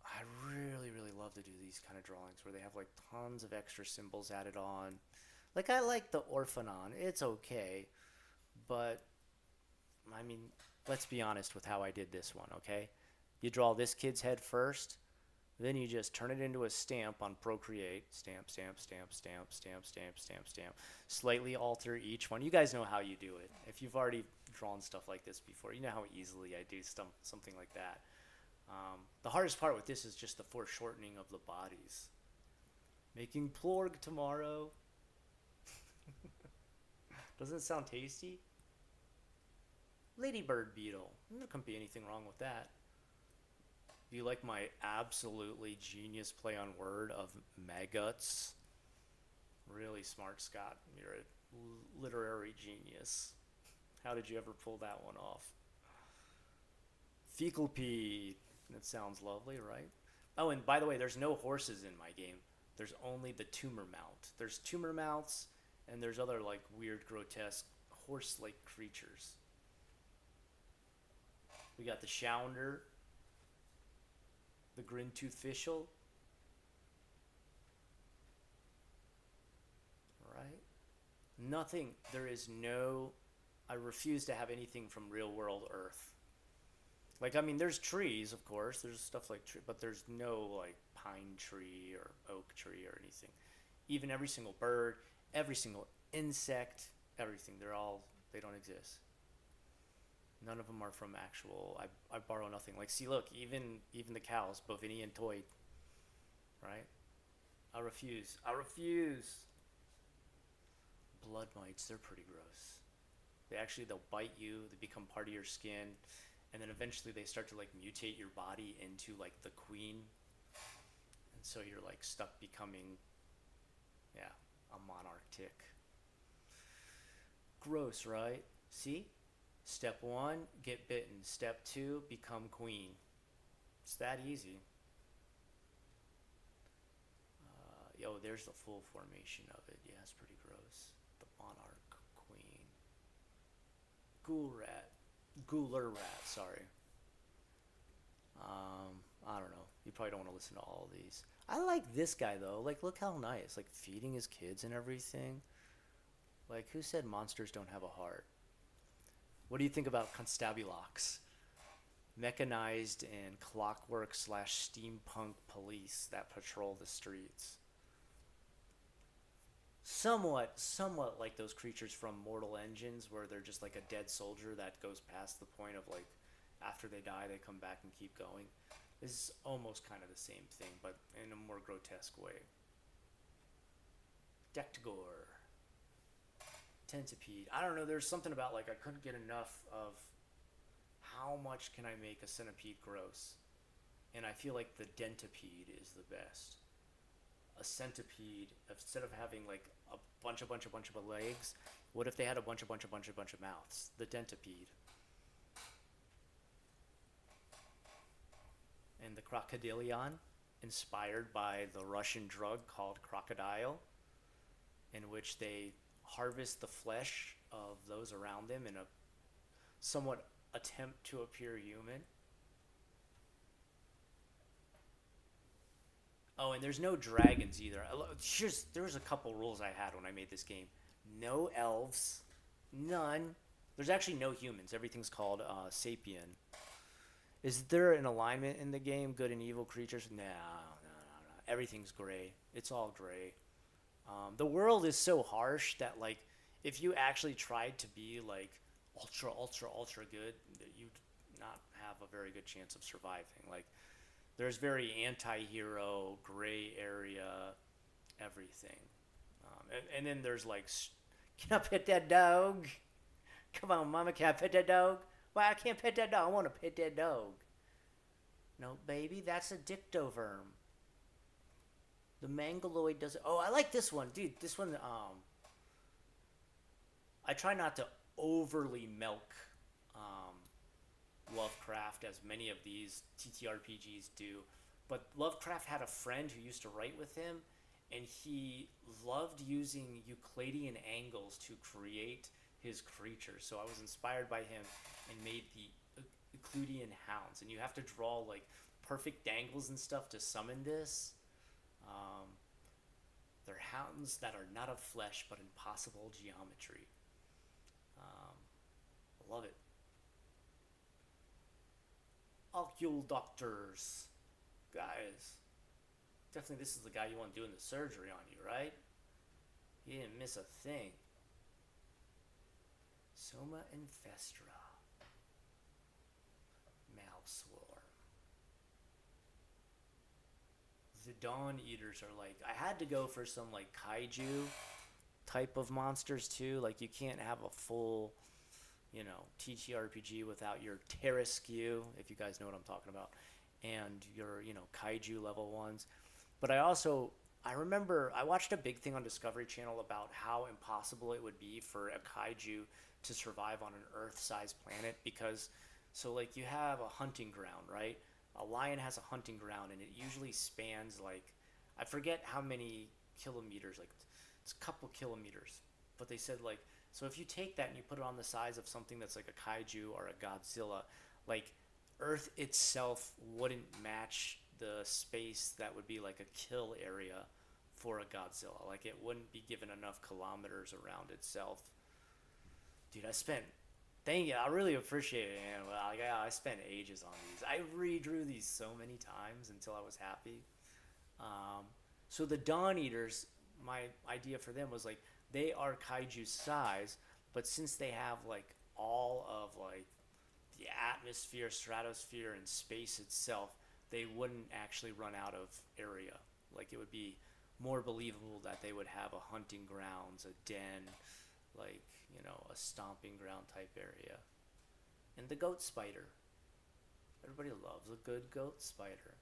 I really, really love to do these kind of drawings where they have like tons of extra symbols added on. Like, I like the Orphanon. It's okay, but I mean, let's be honest with how I did this one, okay? You draw this kid's head first. Then you just turn it into a stamp on Procreate. Stamp, stamp, stamp, stamp, stamp, stamp, stamp, stamp. Slightly alter each one. You guys know how you do it. If you've already drawn stuff like this before, you know how easily I do something like that. The hardest part with this is just the foreshortening of the bodies. Making Plorg tomorrow. Doesn't it sound tasty? Ladybird beetle. There couldn't be anything wrong with that. Do you like my absolutely genius play on word of maggots? Really smart, Scott. You're a literary genius. How did you ever pull that one off? Fecal pea. That sounds lovely, right? Oh, and by the way, there's no horses in my game. There's only the tumor mount. There's tumor mounts, and there's other like weird, grotesque horse-like creatures. We got the Shounder, the Grin-tooth Fischl. Right? Nothing. There is no. I refuse to have anything from real world Earth. Like, I mean, there's trees, of course. There's stuff like tree, but there's no like pine tree or oak tree or anything. Even every single bird, every single insect, everything. They don't exist. None of them are from actual. I borrow nothing. Like, see, look, even the cows, bovini and toid. Right? I refuse. Blood mites, they're pretty gross. They'll bite you, they become part of your skin, and then eventually they start to like mutate your body into like the queen. And so you're like stuck becoming, a monarch tick. Gross, right? See? Step 1, get bitten. Step 2, become queen. It's that easy. There's the full formation of it. Yeah, it's pretty gross. The monarch queen. Gular rat, sorry. I don't know. You probably don't want to listen to all of these. I like this guy though. Like, look how nice. Like, feeding his kids and everything. Like, who said monsters don't have a heart? What do you think about Constabulox? Mechanized and clockwork / steampunk police that patrol the streets. Somewhat like those creatures from Mortal Engines, where they're just like a dead soldier that goes past the point of like, after they die, they come back and keep going. This is almost kind of the same thing, but in a more grotesque way. Dectagore. Centipede. I don't know, there's something about like I couldn't get enough of how much can I make a centipede gross. And I feel like the dentipede is the best. A centipede, instead of having like a bunch of legs, what if they had a bunch of mouths? The dentipede. And the crocodilion, inspired by the Russian drug called crocodile, in which they harvest the flesh of those around them in a somewhat attempt to appear human. Oh, and there's no dragons either. There's a couple rules I had when I made this game. No elves. None. There's actually no humans. Everything's called sapien. Is there an alignment in the game? Good and evil creatures? No. Everything's gray. It's all gray. The world is so harsh that, like, if you actually tried to be, like, ultra good, you'd not have a very good chance of surviving. Like, there's very anti-hero, gray area, everything. And then there's like, can I pet that dog? Come on, mama, can I pet that dog? Why I can't pet that dog? I want to pet that dog. No, baby, that's a dictoverm. The mangaloid does it. Oh, I like this one. Dude, this one, I try not to overly milk Lovecraft, as many of these TTRPGs do, but Lovecraft had a friend who used to write with him, and he loved using Euclidean angles to create his creatures. So I was inspired by him and made the Euclidean hounds, and you have to draw like perfect angles and stuff to summon this. They're hounds that are not of flesh but impossible geometry. I love it. Ocule doctors. Guys, definitely this is the guy you want doing the surgery on you, right? You didn't miss a thing. Soma infestra. Malswarm. The Dawn Eaters are like, I had to go for some like kaiju type of monsters too. Like, you can't have a full, TTRPG without your Terraskew, if you guys know what I'm talking about. and your, kaiju level ones. But I remember I watched a big thing on Discovery Channel about how impossible it would be for a kaiju to survive on an Earth-sized planet because, so like you have a hunting ground, right? A lion has a hunting ground and it usually spans like, I forget how many kilometers, like it's a couple kilometers. But they said like, so if you take that and you put it on the size of something that's like a kaiju or a Godzilla, like Earth itself wouldn't match the space that would be like a kill area for a Godzilla. Like it wouldn't be given enough kilometers around itself. Dude, thank you, I really appreciate it, man. Well, like, I spent ages on these. I redrew these so many times until I was happy. So the Dawn Eaters, my idea for them was like, they are kaiju size, but since they have like all of like the atmosphere, stratosphere, and space itself, they wouldn't actually run out of area. Like it would be more believable that they would have a hunting grounds, a den, like, a stomping ground type area. And the goat spider. Everybody loves a good goat spider.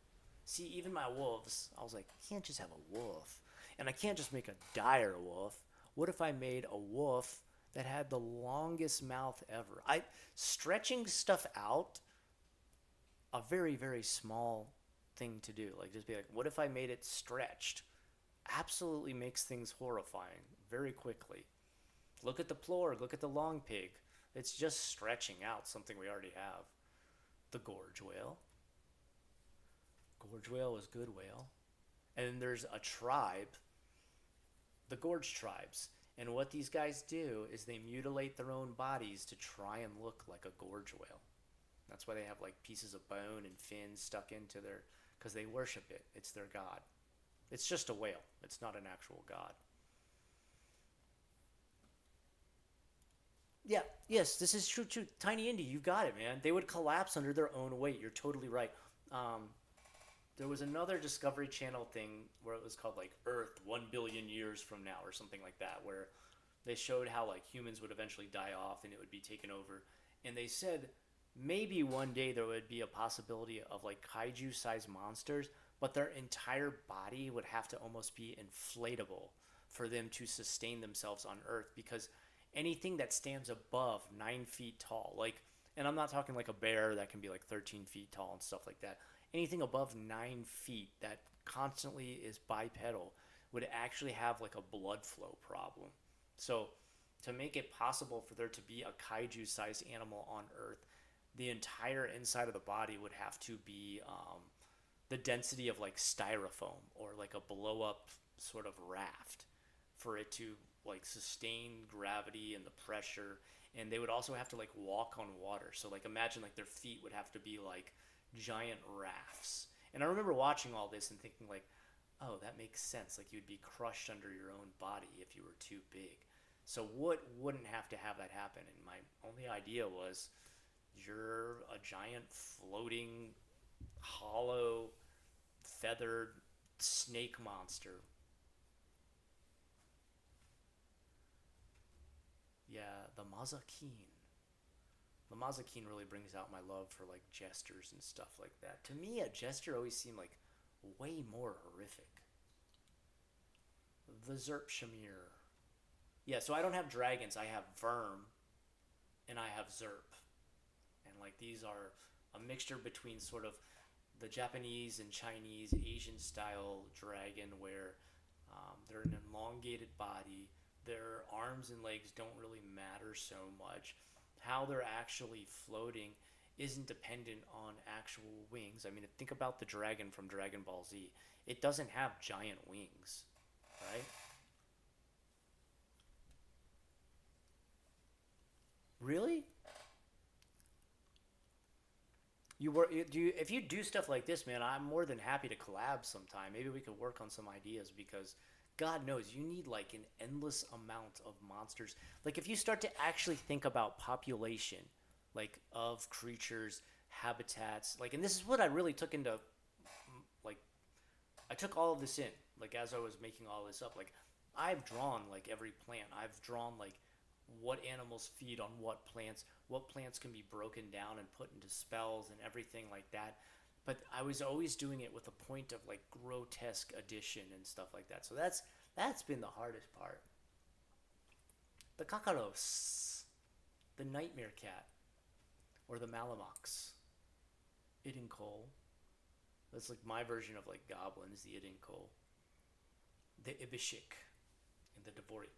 See, even my wolves, I was like, I can't just have a wolf. And I can't just make a dire wolf. What if I made a wolf that had the longest mouth ever? Stretching stuff out, a very, very small thing to do. Like, just be like, what if I made it stretched? Absolutely makes things horrifying very quickly. Look at the plorg, look at the long pig. It's just stretching out something we already have. The gorge whale. Gorge whale is good whale. And then there's a tribe, the gorge tribes. And what these guys do is they mutilate their own bodies to try and look like a gorge whale. That's why they have like pieces of bone and fins stuck into because they worship it. It's their god. It's just a whale. It's not an actual god. Yeah, yes, this is true. Tiny Indy, you got it, man. They would collapse under their own weight. You're totally right. There was another Discovery Channel thing where it was called like Earth 1 billion years from now or something like that, where they showed how like humans would eventually die off and it would be taken over. And they said maybe one day there would be a possibility of like kaiju-sized monsters, but their entire body would have to almost be inflatable for them to sustain themselves on Earth, because anything that stands above 9 feet tall, like, and I'm not talking like a bear that can be like 13 feet tall and stuff like that. Anything above 9 feet that constantly is bipedal would actually have like a blood flow problem. So to make it possible for there to be a kaiju-sized animal on Earth, the entire inside of the body would have to be the density of like styrofoam or like a blow-up sort of raft for it to like sustain gravity and the pressure. And they would also have to like walk on water. So like imagine like their feet would have to be like giant rafts. And I remember watching all this and thinking like, oh, that makes sense. Like you'd be crushed under your own body if you were too big. So what wouldn't have to have that happen? And my only idea was you're a giant floating, hollow, feathered snake monster. Yeah, the Mazakeen. The Mazakeen really brings out my love for like jesters and stuff like that. To me, a jester always seemed like way more horrific. The Zerp Shamir. Yeah, so I don't have dragons. I have Verm, and I have Zerp. And like these are a mixture between sort of the Japanese and Chinese Asian style dragon, where they're an elongated body. Their arms and legs don't really matter so much. How they're actually floating isn't dependent on actual wings. I mean, think about the dragon from Dragon Ball Z. It doesn't have giant wings, right? Really? If you do stuff like this, man, I'm more than happy to collab sometime. Maybe we could work on some ideas, because God knows you need like an endless amount of monsters. Like if you start to actually think about population, like of creatures, habitats, like, and this is what I really took into, like, I took all of this in, like as I was making all this up. Like I've drawn like every plant. I've drawn like what animals feed on what plants can be broken down and put into spells and everything like that. but I was always doing it with a point of like grotesque addition and stuff like that. So that's been the hardest part. The Kakaros, the Nightmare Cat, or the Malamox, Idinkol. That's like my version of like goblins, the Idinkol, the Ibishik, and the Dvorik.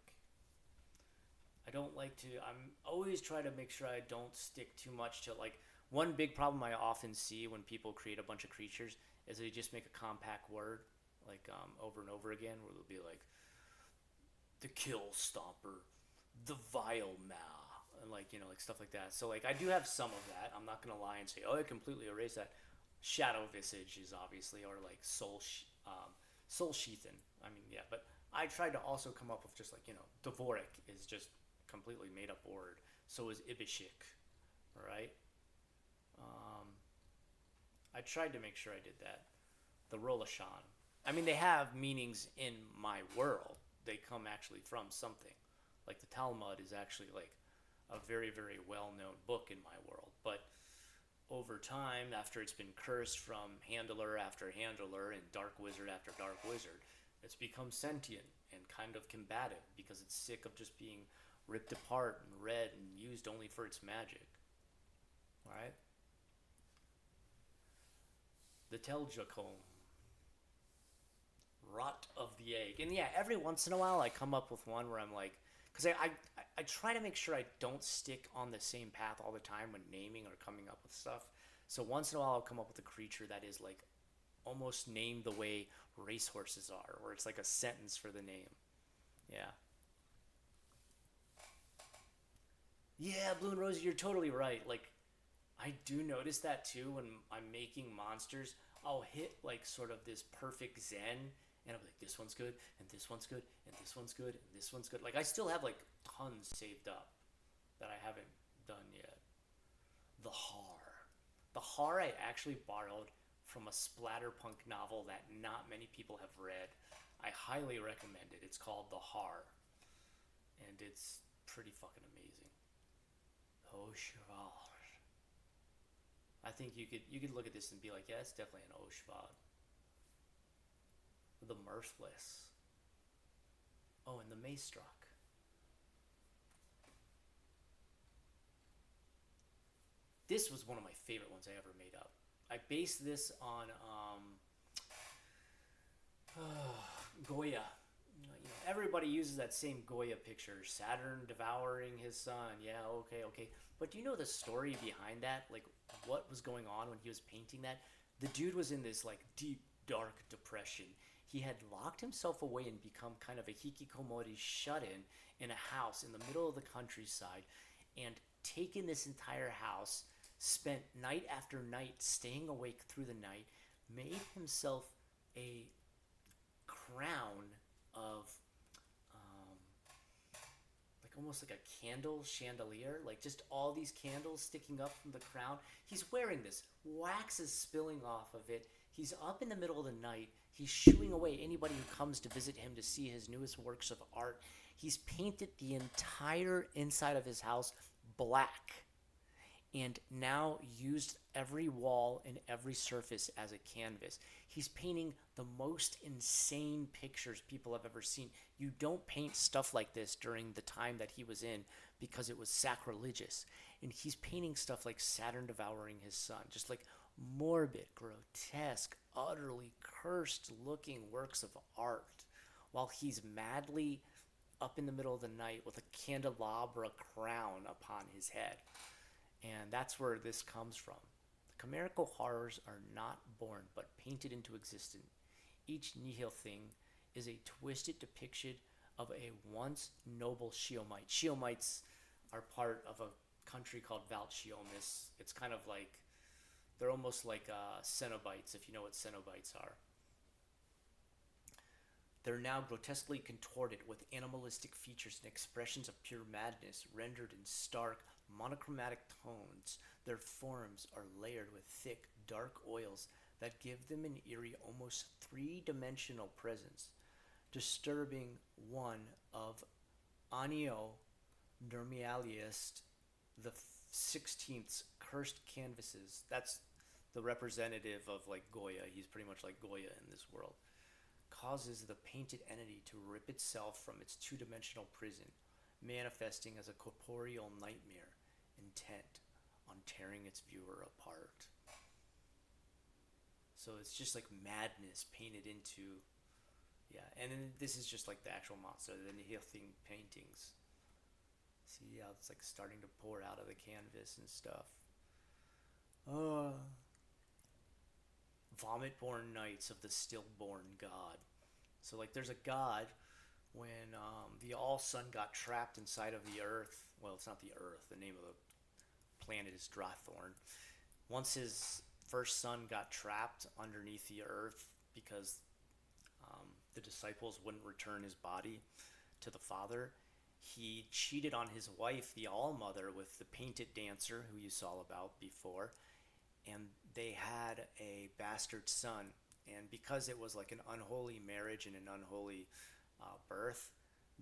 I don't like to. I'm always trying to make sure I don't stick too much to like. One big problem I often see when people create a bunch of creatures is they just make a compact word like over and over again, where they'll be like the Kill Stomper, the Vile Ma, and like like stuff like that. So like I do have some of that. I'm not gonna lie and say I completely erase that. Shadow Visage is obviously, or like Soul Sheathen. I mean, yeah, but I tried to also come up with just like Dvorik is just completely made up word. So is Ibishik, right? I tried to make sure I did that. The Rolashan. I mean, they have meanings in my world. They come actually from something. Like the Talmud is actually like a very, very well-known book in my world. But over time, after it's been cursed from handler after handler and dark wizard after dark wizard, it's become sentient and kind of combative because it's sick of just being ripped apart and read and used only for its magic. Alright? The Teljakom. Rot of the Egg. And yeah, every once in a while I come up with one where I'm like, because I try to make sure I don't stick on the same path all the time when naming or coming up with stuff. So once in a while I'll come up with a creature that is like almost named the way racehorses are, where it's like a sentence for the name. Yeah. Yeah, Blue and Rosy, you're totally right. Like, I do notice that too when I'm making monsters. I'll hit like sort of this perfect zen, and I'll be like, this one's good, and this one's good, and this one's good, and this one's good. Like, I still have like tons saved up that I haven't done yet. The Har. The Har I actually borrowed from a splatterpunk novel that not many people have read. I highly recommend it. It's called The Har, and it's pretty fucking amazing. Oshval. I think you could look at this and be like, yeah, it's definitely an Oshvad. The Mirthless. Oh, and the Maystruck. This was one of my favorite ones I ever made up. I based this on Goya. Everybody uses that same Goya picture. Saturn devouring his son. Yeah, okay. But do you know the story behind that? Like, what was going on when he was painting that? The dude was in this, like, deep, dark depression. He had locked himself away and become kind of a hikikomori shut-in in a house in the middle of the countryside, and taken this entire house, spent night after night staying awake through the night, made himself a crown of almost like a candle chandelier, like just all these candles sticking up from the crown. He's wearing this, wax is spilling off of it. He's up in the middle of the night. He's shooing away anybody who comes to visit him to see his newest works of art. He's painted the entire inside of his house black, and now used every wall and every surface as a canvas. He's painting the most insane pictures people have ever seen. You don't paint stuff like this during the time that he was in because it was sacrilegious. And he's painting stuff like Saturn devouring his son, just like morbid, grotesque, utterly cursed looking works of art, while he's madly up in the middle of the night with a candelabra crown upon his head. And that's where this comes from. The chimerical horrors are not born, but painted into existence. Each nihil thing is a twisted depiction of a once noble Shiomite. Shiomites are part of a country called Valchiomis. It's kind of like, they're almost like Cenobites, if you know what Cenobites are. They're now grotesquely contorted with animalistic features and expressions of pure madness rendered in stark, monochromatic tones. Their forms are layered with thick, dark oils that give them an eerie, almost three-dimensional presence. Disturbing one of Annio Nurmialiest the 16th's cursed canvases. That's the representative of like Goya, he's pretty much like Goya in this world, causes the painted entity to rip itself from its two-dimensional prison, manifesting as a corporeal nightmare, intent on tearing its viewer apart. So it's just like madness painted into, yeah. And then this is just like the actual monster, the Nihilthing paintings. See how it's like starting to pour out of the canvas and stuff. Vomit-born Knights of the Stillborn God. So like there's a god when the All-Sun got trapped inside of the Earth. Well, it's not the Earth. The name of the planet is Drathorn. Once his first son got trapped underneath the Earth because the disciples wouldn't return his body to the Father, he cheated on his wife, the All-Mother, with the painted dancer who you saw about before, and they had a bastard son. And because it was like an unholy marriage and an unholy birth,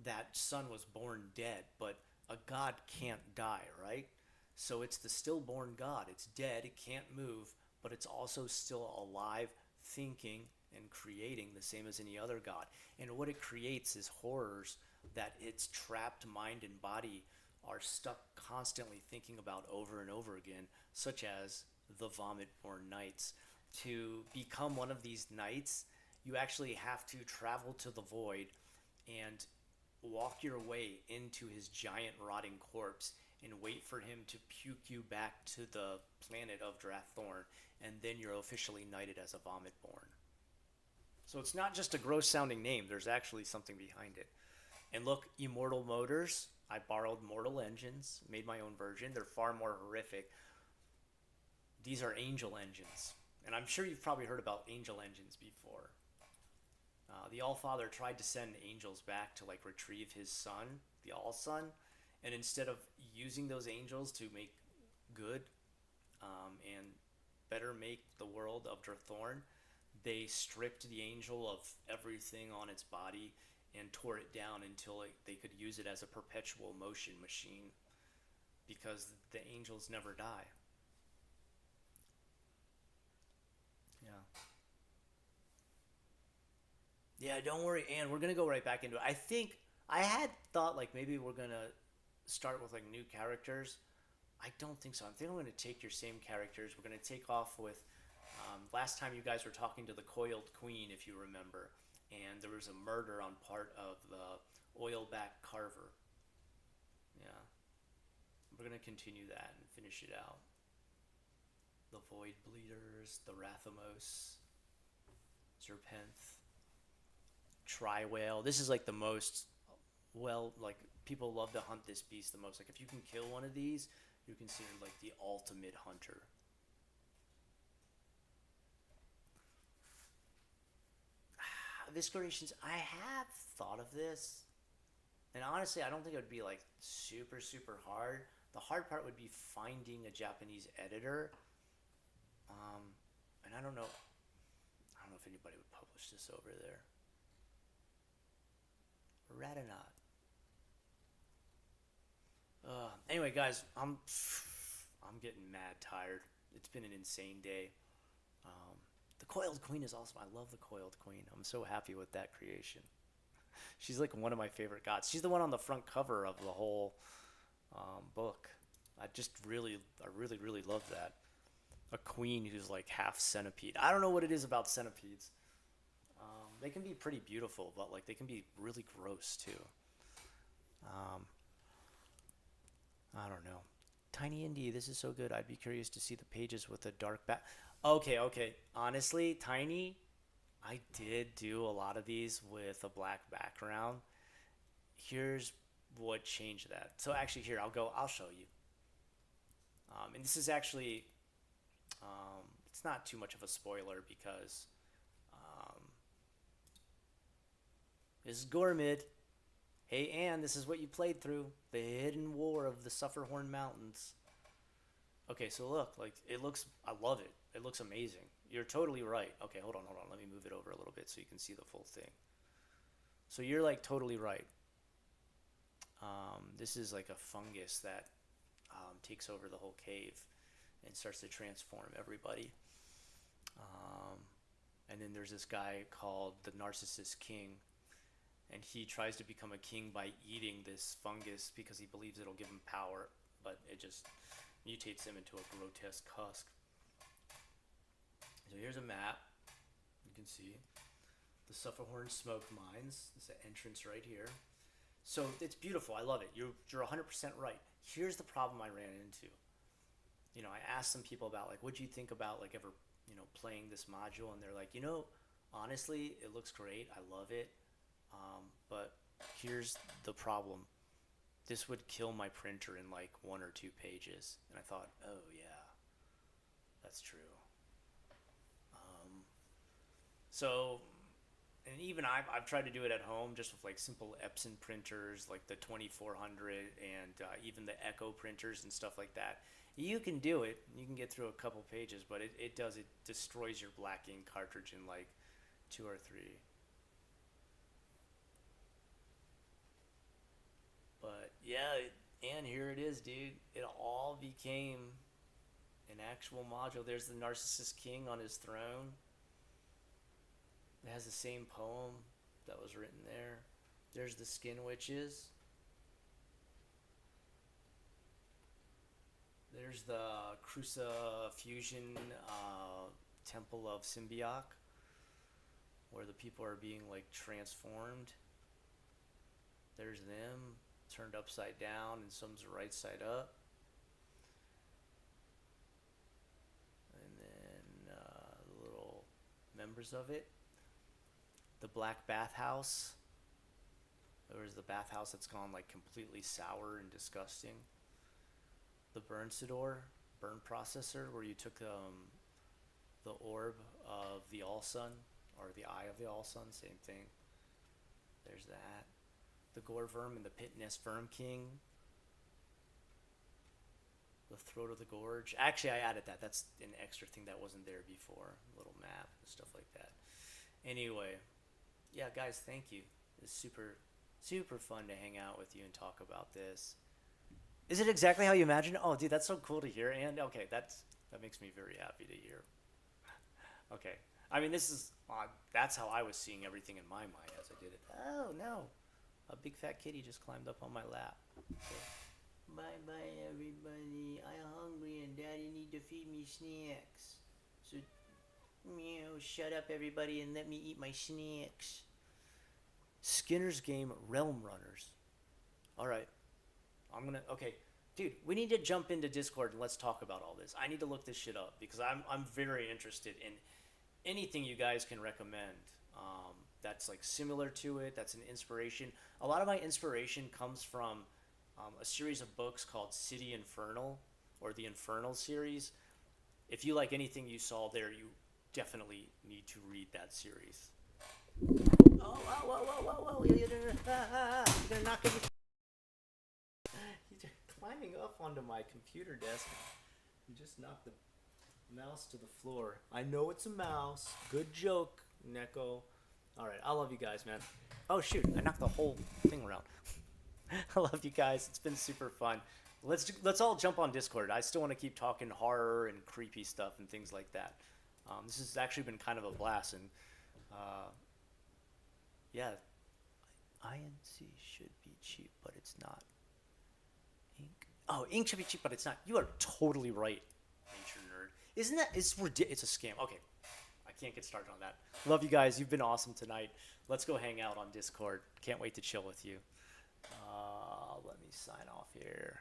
that son was born dead. But a god can't die, right? So it's the stillborn god. It's dead, it can't move, but it's also still alive, thinking and creating the same as any other god. And what it creates is horrors that its trapped mind and body are stuck constantly thinking about over and over again, such as the Vomit-born Knights. To become one of these knights, you actually have to travel to the void and walk your way into his giant rotting corpse and wait for him to puke you back to the planet of Drathorn, and then you're officially knighted as a Vomit-born. So it's not just a gross sounding name, there's actually something behind it. And look, Immortal Motors, I borrowed Mortal Engines, made my own version. They're far more horrific. These are Angel Engines. And I'm sure you've probably heard about Angel Engines before. The All-Father tried to send angels back to like retrieve his son, the All-Son, and instead of using those angels to make good and better make the world of Drathorn, they stripped the angel of everything on its body and tore it down until they could use it as a perpetual motion machine, because the angels never die. Yeah, don't worry, Anne. We're gonna go right back into it. I think I had thought like maybe we're gonna start with like new characters. I don't think so. I think I'm gonna take your same characters. We're gonna take off with last time you guys were talking to the Coiled Queen, if you remember, and there was a murder on part of the Oilback Carver. Yeah, we're gonna continue that and finish it out. The Void Bleeders, the Rathamos, Serpenth, Tri-Whale. This is like the most, well, like people love to hunt this beast the most. Like if you can kill one of these, you're considered like the ultimate hunter. Viscerations, I have thought of this, and honestly I don't think it would be like super hard. The hard part would be finding a Japanese editor, and I don't know if anybody would publish this over there. Radanot. Anyway, guys, I'm getting mad tired. It's been an insane day. The Coiled Queen is awesome. I love the Coiled Queen. I'm so happy with that creation. She's like one of my favorite gods. She's the one on the front cover of the whole book. I really love that. A queen who's like half centipede. I don't know what it is about centipedes. They can be pretty beautiful, but like they can be really gross too. I don't know. Tiny Indie, this is so good. I'd be curious to see the pages with a dark back. Okay. Honestly, Tiny, I did do a lot of these with a black background. Here's what changed that. So actually here, I'll show you. And this is actually, it's not too much of a spoiler because this is Gormid. Hey Anne, this is what you played through. The Hidden War of the Sufferhorn Mountains. Okay, so look, like it looks, I love it. It looks amazing. You're totally right. Okay, hold on. Let me move it over a little bit so you can see the full thing. So you're like totally right. This is like a fungus that takes over the whole cave and starts to transform everybody. And then there's this guy called the Narcissus King, and he tries to become a king by eating this fungus because he believes it'll give him power, but it just mutates him into a grotesque husk. So here's a map. You can see the Sufferhorn smoke mines. It's the entrance right here. So it's beautiful. I love it. You're 100% right. Here's the problem I ran into. You know, I asked some people about, like, what do you think about, like, ever, you know, playing this module? And they're like, you know, honestly, it looks great. I love it. But here's the problem. This would kill my printer in like 1 or 2 pages. And I thought, oh yeah, that's true. So, and even I've tried to do it at home just with like simple Epson printers, like the 2400 and even the Echo printers and stuff like that. You can do it. You can get through a couple pages, but it destroys your black ink cartridge in like 2 or 3. But yeah, and here it is, dude. It all became an actual module. There's the Narcissus King on his throne. It has the same poem that was written there. There's the Skin Witches. There's the Crusa Fusion Temple of Symbioc, where the people are being like transformed. There's them turned upside down, and some's right side up. And then the little members of it. The Black Bathhouse. There's the bathhouse that's gone like completely sour and disgusting. The Burnsidor, burn processor, where you took the orb of the All Sun, or the eye of the All Sun, same thing. There's that. The Gore Verm and the Pit Nest Verm King. The Throat of the Gorge. Actually, I added that. That's an extra thing that wasn't there before. A little map and stuff like that. Anyway, yeah, guys, thank you. It's super, super fun to hang out with you and talk about this. Is it exactly how you imagined? Oh, dude, that's so cool to hear. And okay, that makes me very happy to hear. Okay, I mean, that's how I was seeing everything in my mind as I did it. Oh no, a big fat kitty just climbed up on my lap. Okay. Bye bye everybody. I'm hungry and Daddy need to feed me snacks. So, meow, shut up everybody and let me eat my snacks. Skinner's Game Realm Runners. All right. Okay, dude, we need to jump into Discord and let's talk about all this. I need to look this shit up because I'm very interested in anything you guys can recommend that's like similar to it, that's an inspiration. A lot of my inspiration comes from a series of books called City Infernal, or the Infernal series. If you like anything you saw there, you definitely need to read that series. Oh, whoa. You're gonna knock everything. He's climbing up onto my computer desk. You just knocked the mouse to the floor. I know it's a mouse. Good joke, Neko. Alright, I love you guys, man. Oh, shoot. I knocked the whole thing around. I love you guys. It's been super fun. Let's all jump on Discord. I still want to keep talking horror and creepy stuff and things like that. This has actually been kind of a blast. And, yeah. INC should be cheap, but it's not. Ink. Oh, ink should be cheap, but it's not. You are totally right, nature nerd. Isn't that? It's a scam. Okay, I can't get started on that. Love you guys. You've been awesome tonight. Let's go hang out on Discord. Can't wait to chill with you. Let me sign off here.